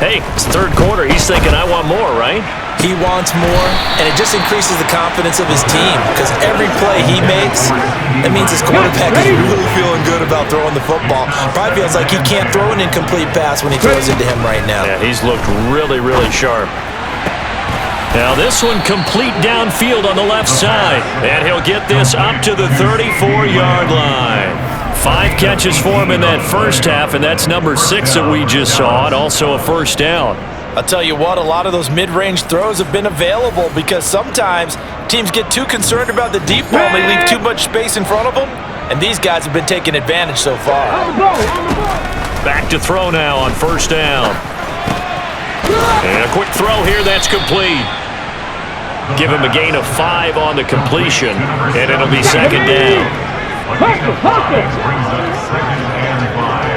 hey, it's third quarter. He's thinking, I want more, right? He wants more, and it just increases the confidence of his team because every play he makes, that means his quarterback is really feeling good about throwing the football. Probably feels like he can't throw an incomplete pass when he throws it to him right now. Yeah, he's looked really, really sharp. Now this one complete downfield on the left side, and he'll get this up to the 34-yard line. 5 catches for him in that first half, and that's number 6 that we just saw, and also a first down. I'll tell you what, a lot of those mid-range throws have been available because sometimes teams get too concerned about the deep ball and they leave too much space in front of them, and these guys have been taking advantage so far. Back to throw now on first down. And a quick throw here, that's complete. Give him a gain of 5 on the completion, and it'll be second down. Brings up second and 5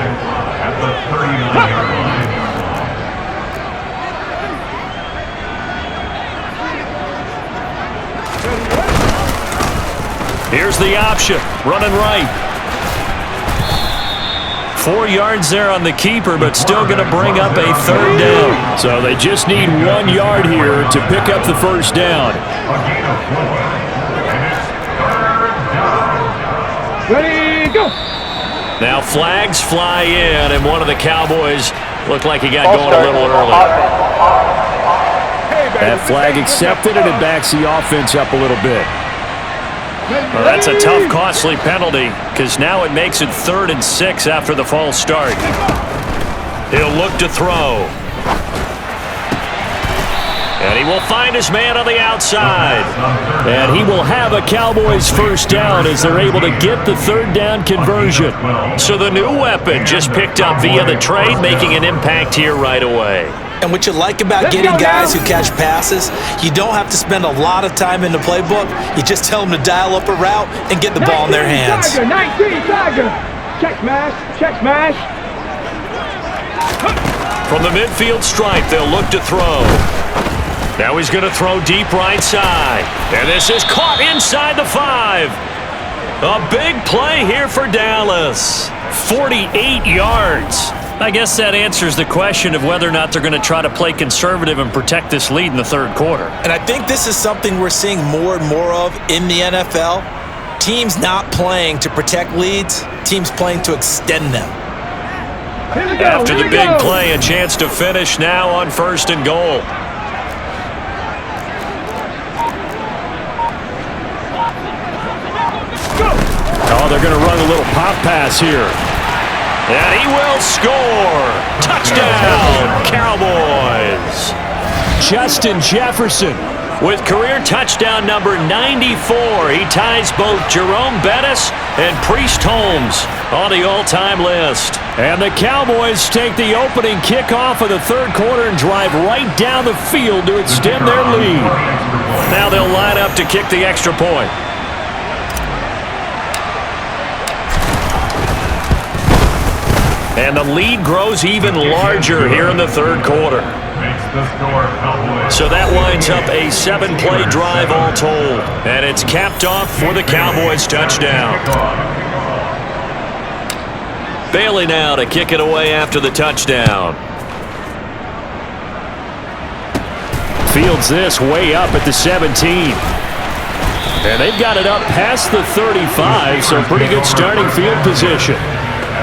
at the 39-yard line. Here's the option, running right. 4 yards there on the keeper, but still going to bring up a third down. So they just need 1 yard here to pick up the first down. A gain of 4, and it's third down. Ready, go! Now flags fly in, and one of the Cowboys looked like he got going a little early. That flag accepted, and it backs the offense up a little bit. Well, that's a tough, costly penalty because now it makes it 3rd and 6 after the false start. He'll look to throw. And he will find his man on the outside. And he will have a Cowboys first down as they're able to get the third down conversion. So the new weapon just picked up via the trade, making an impact here right away. And what you like about getting guys who catch passes, you don't have to spend a lot of time in the playbook. You just tell them to dial up a route and get the ball in their hands. 19 Tiger. Check smash, check smash. From the midfield stripe, they'll look to throw. Now he's going to throw deep right side. And this is caught inside the 5. A big play here for Dallas. 48 yards. I guess that answers the question of whether or not they're going to try to play conservative and protect this lead in the third quarter. And I think this is something we're seeing more and more of in the NFL. Teams not playing to protect leads, teams playing to extend them. After the big play, a chance to finish now on 1st and goal. Oh, they're going to run a little pop pass here. And he will score. Touchdown, Cowboys. Justin Jefferson with career touchdown number 94. He ties both Jerome Bettis and Priest Holmes on the all-time list. And the Cowboys take the opening kickoff of the third quarter and drive right down the field to extend their lead. Now they'll line up to kick the extra point. And the lead grows even larger here in the third quarter. So that winds up a 7-play drive all told. And it's capped off for the Cowboys touchdown. Bailey now to kick it away after the touchdown. Fields this way up at the 17. And they've got it up past the 35, so pretty good starting field position.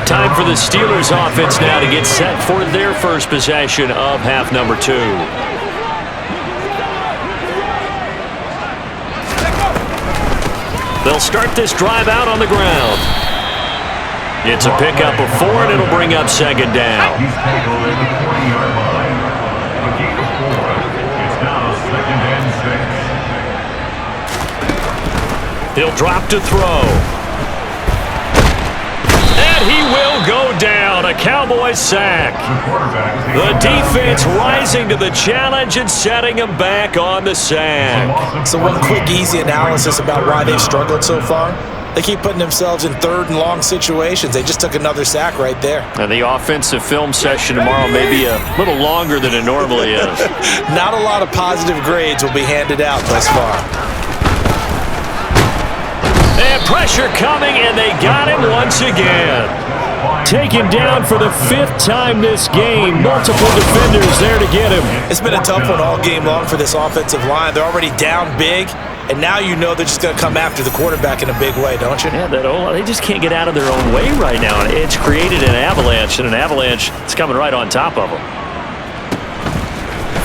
Time for the Steelers offense now to get set for their first possession of half number 2. They'll start this drive out on the ground. It's a pickup of 4, and it'll bring up 2nd down. He's tackled at the 40-yard line. A gain of 4. It's now 2nd and 6. He'll drop to throw. And he will go down. A Cowboys sack. The defense rising to the challenge and setting him back on the sack. So one quick, easy analysis about why they've struggled so far. They keep putting themselves in 3rd and long situations. They just took another sack right there. And the offensive film session tomorrow may be a little longer than it normally is. Not a lot of positive grades will be handed out thus far. And pressure coming, and they got him once again. Taken down for the 5th time this game. Multiple defenders there to get him. It's been a tough one all game long for this offensive line. They're already down big, and now you know they're just going to come after the quarterback in a big way, don't you? Yeah, they just can't get out of their own way right now. It's created an avalanche, and an avalanche is coming right on top of them.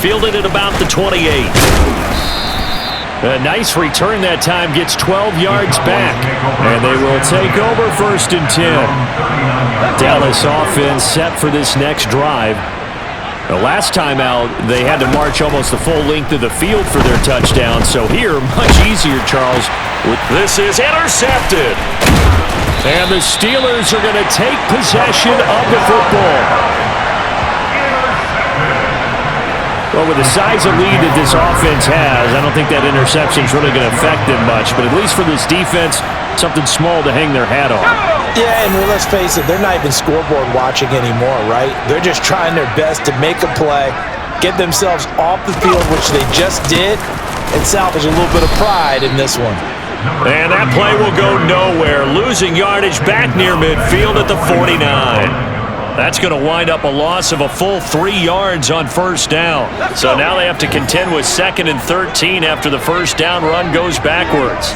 Fielded at about the 28. A nice return that time, gets 12 yards back. And they will take over 1st and 10. Dallas offense set for this next drive. The last time out, they had to march almost the full length of the field for their touchdown. So here, much easier, Charles. This is intercepted. And the Steelers are going to take possession of the football. Well, with the size of lead that this offense has, I don't think that interception is really going to affect them much. But at least for this defense, something small to hang their hat on. Yeah, and let's face it, they're not even scoreboard watching anymore, right? They're just trying their best to make a play, get themselves off the field, which they just did, and salvage a little bit of pride in this one. And that play will go nowhere, losing yardage back near midfield at the 49. That's going to wind up a loss of a full 3 yards on 1st down. So now they have to contend with 2nd and 13 after the 1st down run goes backwards.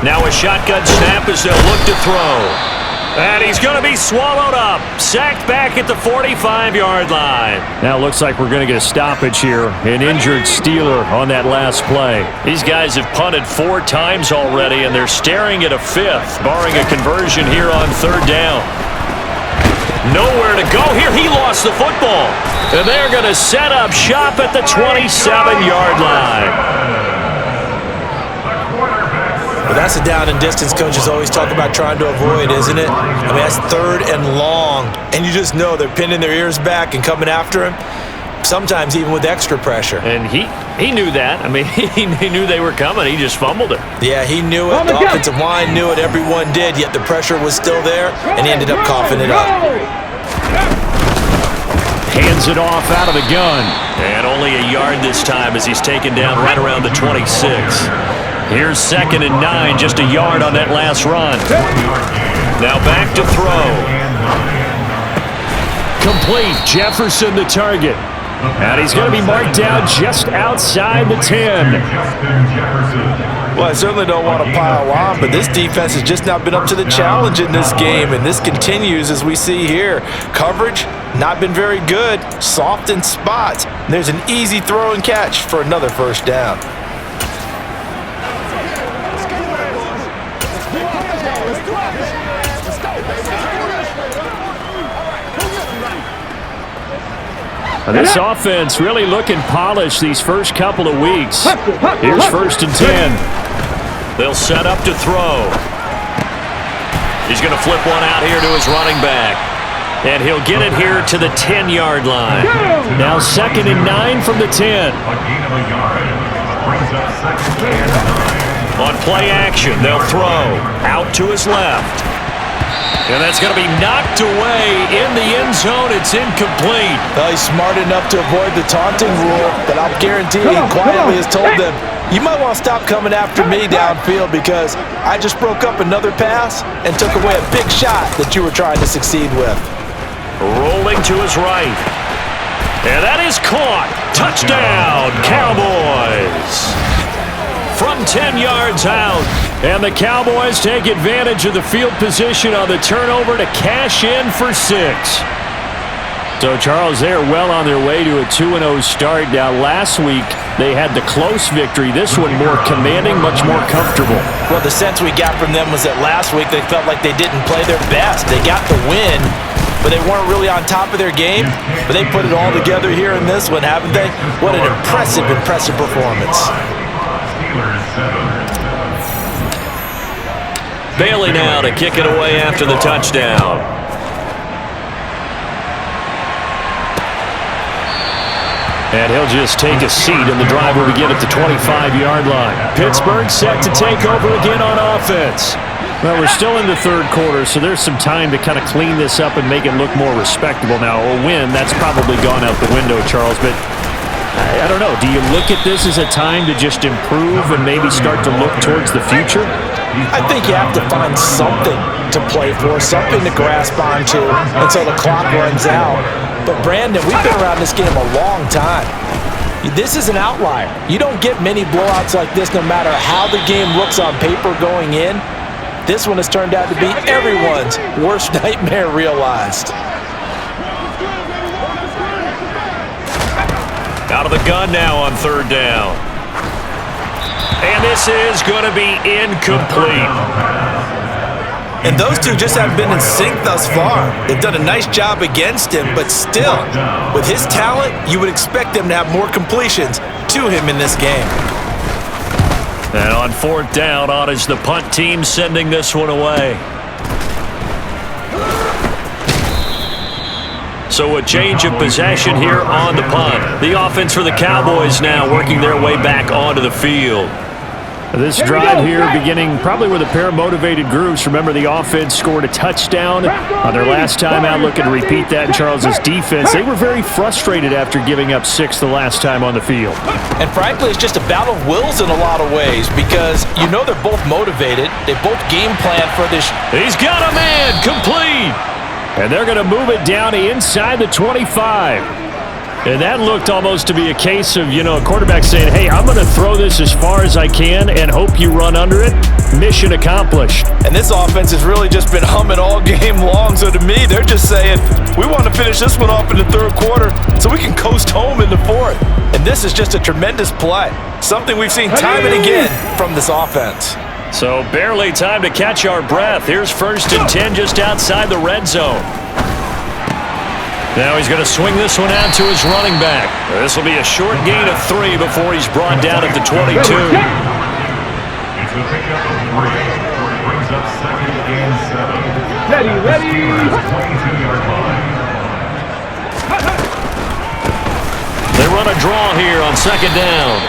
Now a shotgun snap as they'll look to throw. And he's going to be swallowed up. Sacked back at the 45-yard line. Now it looks like we're going to get a stoppage here. An injured Steeler on that last play. These guys have punted 4 times already, and they're staring at a 5th, barring a conversion here on 3rd down. Nowhere to go here. He lost the football. And they're going to set up shop at the 27-yard line. Well, that's a down and distance coaches always talk about trying to avoid, isn't it? I mean, that's 3rd and long, and you just know they're pinning their ears back and coming after him, sometimes even with extra pressure. And he knew that. I mean, he knew they were coming. He just fumbled it. Yeah, he knew it. The offensive line knew it. Everyone did, yet the pressure was still there, and he ended up coughing it up. Hands it off out of the gun. And only a yard this time as he's taken down right around the 26. Here's 2nd and 9, just a yard on that last run. Now back to throw. Complete. Jefferson the target. And he's going to be marked down just outside the 10. Well, I certainly don't want to pile on, but this defense has just not been up to the challenge in this game, and this continues as we see here. Coverage, not been very good. Soft in spots. And there's an easy throw and catch for another first down. This offense really looking polished these first couple of weeks. Here's 1st and 10. They'll set up to throw. He's going to flip one out here to his running back. And he'll get it here to the 10-yard line. Now 2nd and 9 from the 10. On play action, they'll throw. Out to his left. And that's going to be knocked away in the end zone. It's incomplete. Well, he's smart enough to avoid the taunting rule, but I'll guarantee he quietly has told them, you might want to stop coming after me downfield because I just broke up another pass and took away a big shot that you were trying to succeed with. Rolling to his right. And that is caught. Touchdown, Cowboys. From 10 yards out. And the Cowboys take advantage of the field position on the turnover to cash in for 6. So, Charles, they're well on their way to a 2-0 start. Now, last week, they had the close victory. This one more commanding, much more comfortable. Well, the sense we got from them was that last week they felt like they didn't play their best. They got the win, but they weren't really on top of their game. But they put it all together here in this one, haven't they? What an impressive performance. Bailey now to kick it away after the touchdown. And he'll just take a seat, and the drive will begin at the 25-yard line. Pittsburgh set to take over again on offense. Well, we're still in the 3rd quarter, so there's some time to kind of clean this up and make it look more respectable. Now, a win, that's probably gone out the window, Charles, but I don't know. Do you look at this as a time to just improve and maybe start to look towards the future? I think you have to find something to play for, something to grasp onto until the clock runs out. But, Brandon, we've been around this game a long time. This is an outlier. You don't get many blowouts like this no matter how the game looks on paper going in. This one has turned out to be everyone's worst nightmare realized. Out of the gun now on 3rd down. And this is going to be incomplete. And those two just haven't been in sync thus far. They've done a nice job against him, but still, with his talent, you would expect them to have more completions to him in this game. And on 4th down, on is the punt team sending this one away. So a change of possession here on the punt. The offense for the Cowboys now working their way back onto the field. This drive here beginning probably with a pair of motivated groups. Remember, the offense scored a touchdown on their last time out. Looking to repeat that in Charles's defense. They were very frustrated after giving up 6 the last time on the field. And frankly, it's just a battle of wills in a lot of ways because you know they're both motivated. They both game plan for this. He's got a man, complete. And they're going to move it down inside the 25. And that looked almost to be a case of, a quarterback saying, hey, I'm going to throw this as far as I can and hope you run under it. Mission accomplished. And this offense has really just been humming all game long. So to me, they're just saying, we want to finish this one off in the 3rd quarter so we can coast home in the 4th. And this is just a tremendous play. Something we've seen time and again from this offense. So barely time to catch our breath. Here's 1st and 10 just outside the red zone. Now he's going to swing this one out to his running back. This will be a short gain of 3 before he's brought down at the 22. It's a pickup of 3. Brings up second and 7. Ready. 22-yard line. They run a draw here on second down.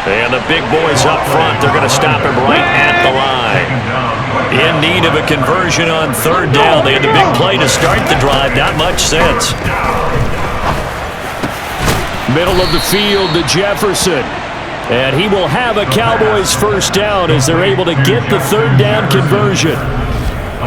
And the big boys up front, they're going to stop him right at the line. In need of a conversion on third down. They had the big play to start the drive. Not much sense. Middle of the field to Jefferson. And he will have a Cowboys first down as they're able to get the third down conversion.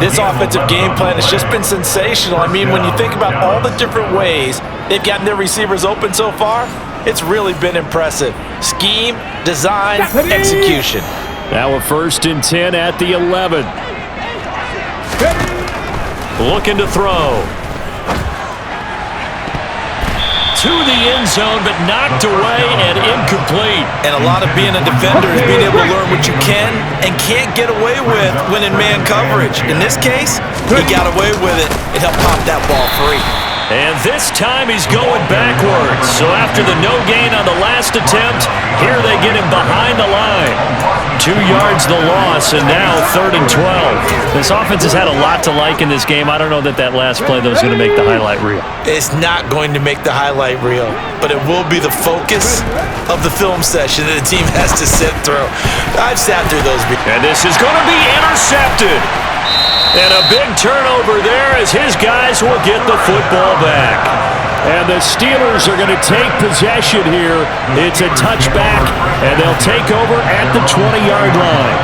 This offensive game plan has just been sensational. I mean, when you think about all the different ways they've gotten their receivers open so far, it's really been impressive. Scheme, design, execution. Now a 1st and 10 at the 11. Looking to throw. To the end zone, but knocked away and incomplete. And a lot of being a defender is being able to learn what you can and can't get away with when in man coverage. In this case, he got away with it and helped pop that ball free. And this time he's going backwards. So after the no gain on the last attempt, here they get him behind the line. 2 yards the loss, and now 3rd and 12. This offense has had a lot to like in this game. I don't know that last play, though, is going to make the highlight reel. It's not going to make the highlight reel, but it will be the focus of the film session that the team has to sit through. I've sat through those before. And this is going to be intercepted. And a big turnover there as his guys will get the football back. And the Steelers are going to take possession here. It's a touchback, and they'll take over at the 20-yard line.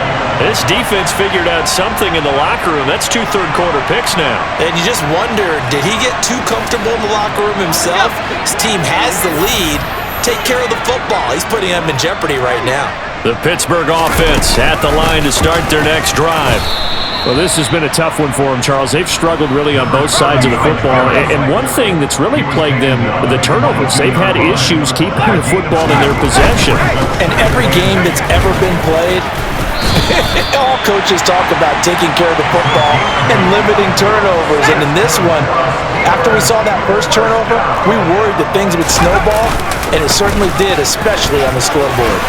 This defense figured out something in the locker room. That's 2 third-quarter picks now. And you just wonder, did he get too comfortable in the locker room himself? His team has the lead. Take care of the football. He's putting them in jeopardy right now. The Pittsburgh offense at the line to start their next drive. Well, this has been a tough one for them, Charles. They've struggled really on both sides of the football. And one thing that's really plagued them, the turnovers. They've had issues keeping the football in their possession. And every game that's ever been played, all coaches talk about taking care of the football and limiting turnovers. And in this one, after we saw that first turnover, we worried that things would snowball, and it certainly did, especially on the scoreboard.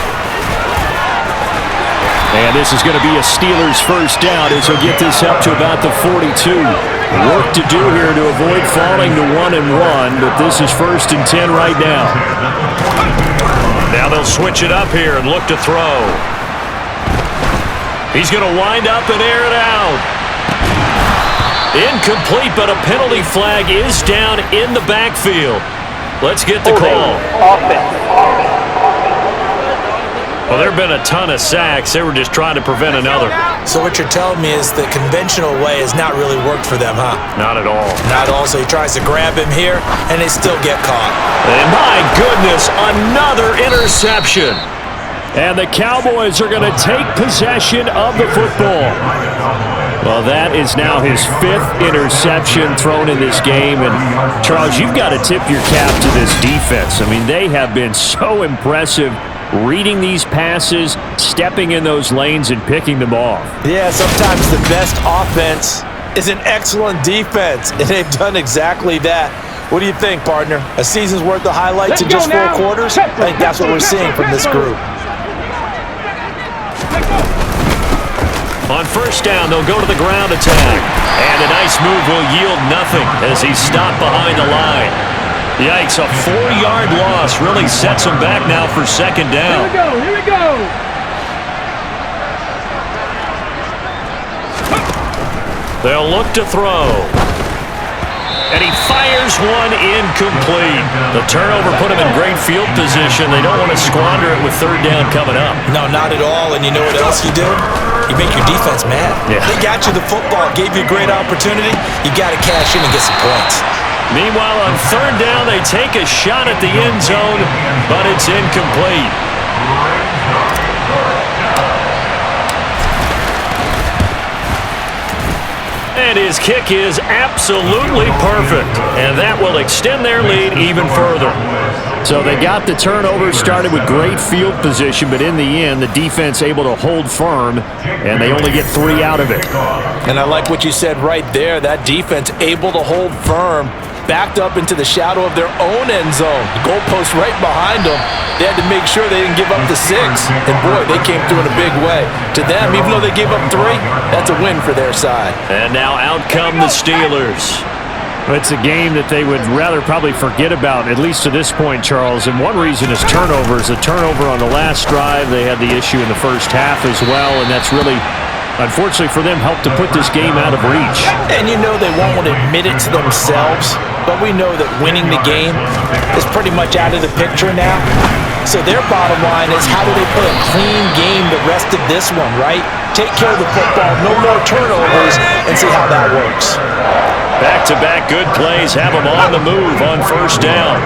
And this is going to be a Steelers first down as he'll get this up to about the 42. Work to do here to avoid falling to 1 and 1, but this is 1st and 10 right now. Now they'll switch it up here and look to throw. He's going to wind up and air it out. Incomplete, but a penalty flag is down in the backfield. Let's get the call. Well, there have been a ton of sacks. They were just trying to prevent another. So what you're telling me is the conventional way has not really worked for them, huh? Not at all. Not at all. So he tries to grab him here, and they still get caught. And my goodness, another interception. And the Cowboys are going to take possession of the football. Well, that is now his 5th interception thrown in this game. And, Charles, you've got to tip your cap to this defense. I mean, they have been so impressive reading these passes, stepping in those lanes, and picking them off. Yeah, sometimes the best offense is an excellent defense, and they've done exactly that. What do you think, partner? A season's worth of highlights in just 4 quarters? I think that's what we're seeing from this group. On first down, they'll go to the ground attack. And a nice move will yield nothing as he's stopped behind the line. Yikes, a 4-yard loss really sets him back now for second down. Here we go. They'll look to throw. And he fires one incomplete. The turnover put him in great field position. They don't want to squander it with third down coming up. No, not at all. And you know what else you do? You make your defense mad. Yeah. They got you the football, gave you a great opportunity. You got to cash in and get some points. Meanwhile, on third down, they take a shot at the end zone, but it's incomplete. And his kick is absolutely perfect, and that will extend their lead even further. So they got the turnover, started with great field position, but in the end, the defense able to hold firm, and they only get 3 out of it. And I like what you said right there, that defense able to hold firm. backed up into the shadow of their own end zone. The goalpost right behind them. They had to make sure they didn't give up the 6. And boy, they came through in a big way. To them, even though they gave up 3, that's a win for their side. And now out come the Steelers. It's a game that they would rather probably forget about, at least to this point, Charles. And one reason is turnovers. A turnover on the last drive. They had the issue in the first half as well, and that's really, unfortunately for them, helped to put this game out of reach. And you know they won't admit it to themselves, but we know that winning the game is pretty much out of the picture now. So their bottom line is, how do they play a clean game the rest of this one, right? Take care of the football, no more turnovers, and see how that works. Back-to-back good plays have them on the move on first down.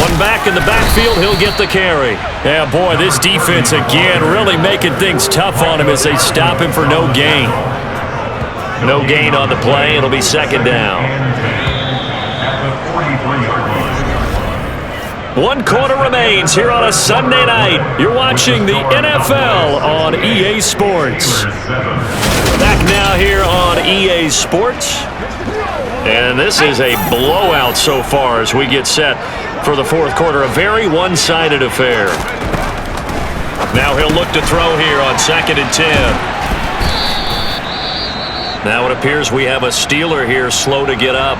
One back in the backfield, he'll get the carry. Yeah, boy, this defense again really making things tough on him as they stop him for no gain. No gain on the play. It'll be second down. 1 quarter remains here on a Sunday night. You're watching the NFL on EA Sports. Back now here on EA Sports. And this is a blowout so far as we get set for the fourth quarter. A very one-sided affair. Now he'll look to throw here on 2nd and 10. Now it appears we have a Steeler here slow to get up.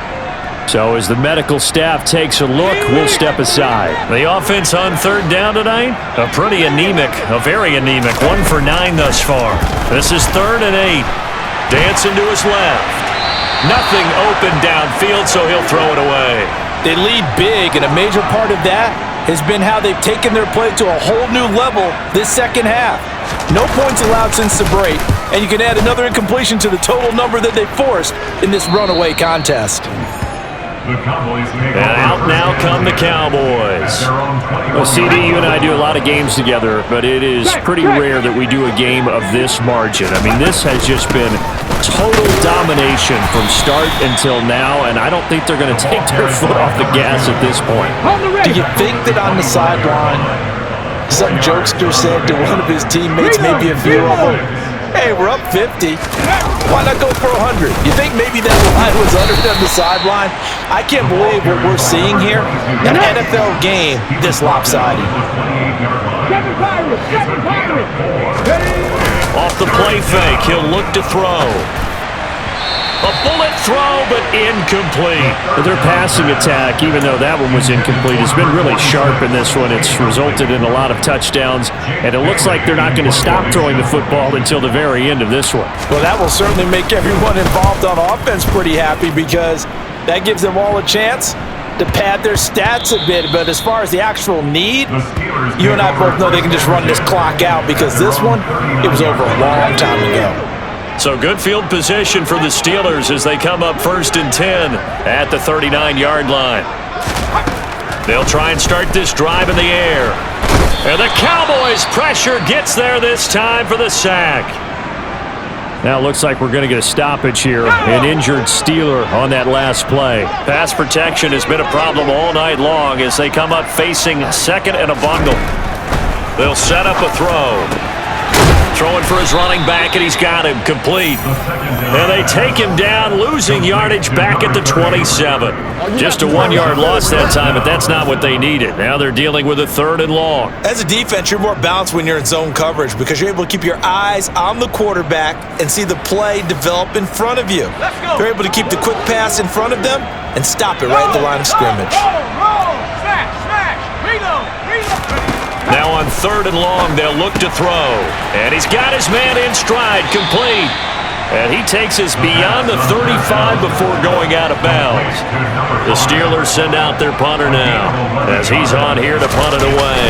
So as the medical staff takes a look, we'll step aside. The offense on 3rd down tonight, a very anemic. 1 for 9 thus far. This is 3rd and 8. Dancing to his left. Nothing open downfield, so he'll throw it away. They lead big, and a major part of that has been how they've taken their play to a whole new level this second half. No points allowed since the break, and you can add another incompletion to the total number that they forced in this runaway contest. And out now come the Cowboys. Well, CD, you and I do a lot of games together, but it is pretty rare that we do a game of this margin. I mean, this has just been total domination from start until now, and I don't think they're going to take their foot off the gas at this point. Do you think that on the sideline, some jokester said to one of his teammates, maybe a few of them, hey, we're up 50. Why not go for 100? You think maybe that line was uttered on the sideline? I can't believe what we're seeing here. An NFL game this lopsided. Off the play fake, he'll look to throw. A bullet throw, but incomplete. Their passing attack, even though that one was incomplete, has been really sharp in this one. It's resulted in a lot of touchdowns, and it looks like they're not going to stop throwing the football until the very end of this one. Well, that will certainly make everyone involved on offense pretty happy, because that gives them all a chance to pad their stats a bit. But as far as the actual need, you and I both know they can just run this clock out, because this one, it was over a long time ago. So good field position for the Steelers as they come up 1st and 10 at the 39-yard line. They'll try and start this drive in the air. And the Cowboys' pressure gets there this time for the sack. Now it looks like we're going to get a stoppage here. An injured Steeler on that last play. Pass protection has been a problem all night long as they come up facing 2nd and a bundle. They'll set up a throw. Throwing for his running back, and he's got him complete. And they take him down, losing yardage back at the 27. Just a 1-yard loss that time, but that's not what they needed. Now they're dealing with a 3rd and long. As a defense, you're more balanced when you're in zone coverage because you're able to keep your eyes on the quarterback and see the play develop in front of you. You're able to keep the quick pass in front of them and stop it right at the line of scrimmage. Now on 3rd and long, they'll look to throw. And he's got his man in stride, complete. And he takes us beyond the 35 before going out of bounds. The Steelers send out their punter now as he's on here to punt it away.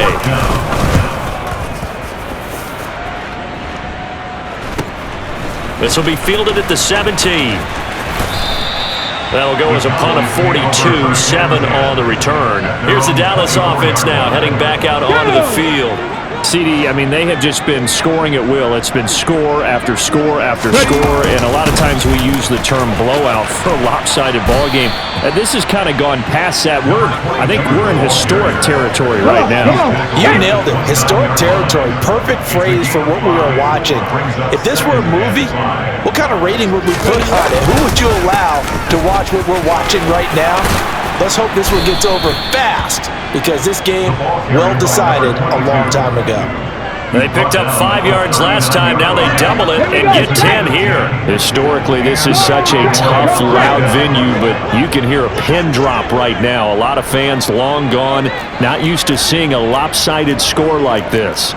This will be fielded at the 17. That'll go as a punt of 42, 7 on the return. Here's the Dallas offense now heading back out onto the field. CD, I mean, they have just been scoring at will. It's been score after score after score, and a lot of times we use the term blowout for a lopsided ball game. This has kind of gone past that. I think we're in historic territory right now. You nailed it. Historic territory. Perfect phrase for what we were watching. If this were a movie, what kind of rating would we put on it? Who would you allow to watch what we're watching right now? Let's hope this one gets over fast, because this game, well decided a long time ago. They picked up 5 yards last time. Now they double it and get 10 here. Historically, this is such a tough, loud venue, but you can hear a pin drop right now. A lot of fans long gone, not used to seeing a lopsided score like this.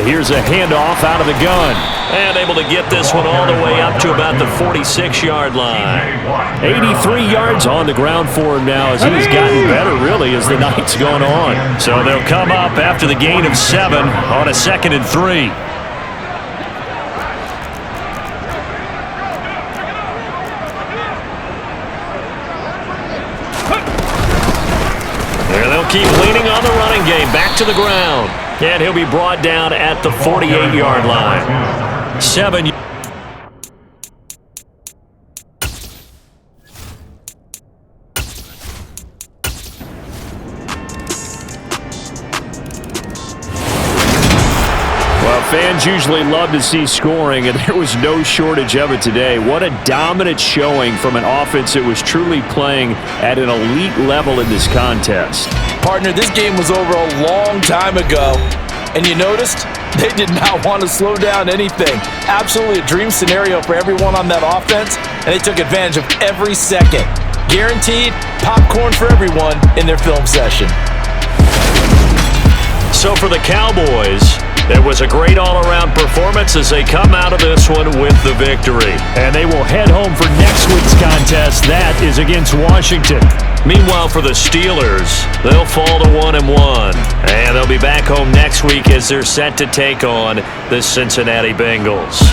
Here's a handoff out of the gun. And able to get this one all the way up to about the 46-yard line. 83 yards on the ground for him now, as he's gotten better, really, as the night's gone on. So they'll come up after the gain of 7 on a 2nd and 3. There they'll keep leaning on the running game. Back to the ground. And he'll be brought down at the 48-yard line. 7. Well, fans usually love to see scoring, and there was no shortage of it today. What a dominant showing from an offense that was truly playing at an elite level in this contest. Partner, this game was over a long time ago, and you noticed they did not want to slow down anything. Absolutely a dream scenario for everyone on that offense, and they took advantage of every second. Guaranteed popcorn for everyone in their film session. So for the Cowboys, it was a great all-around performance as they come out of this one with the victory. And they will head home for next week's contest. That is against Washington. Meanwhile, for the Steelers, they'll fall to 1-1. And they'll be back home next week as they're set to take on the Cincinnati Bengals.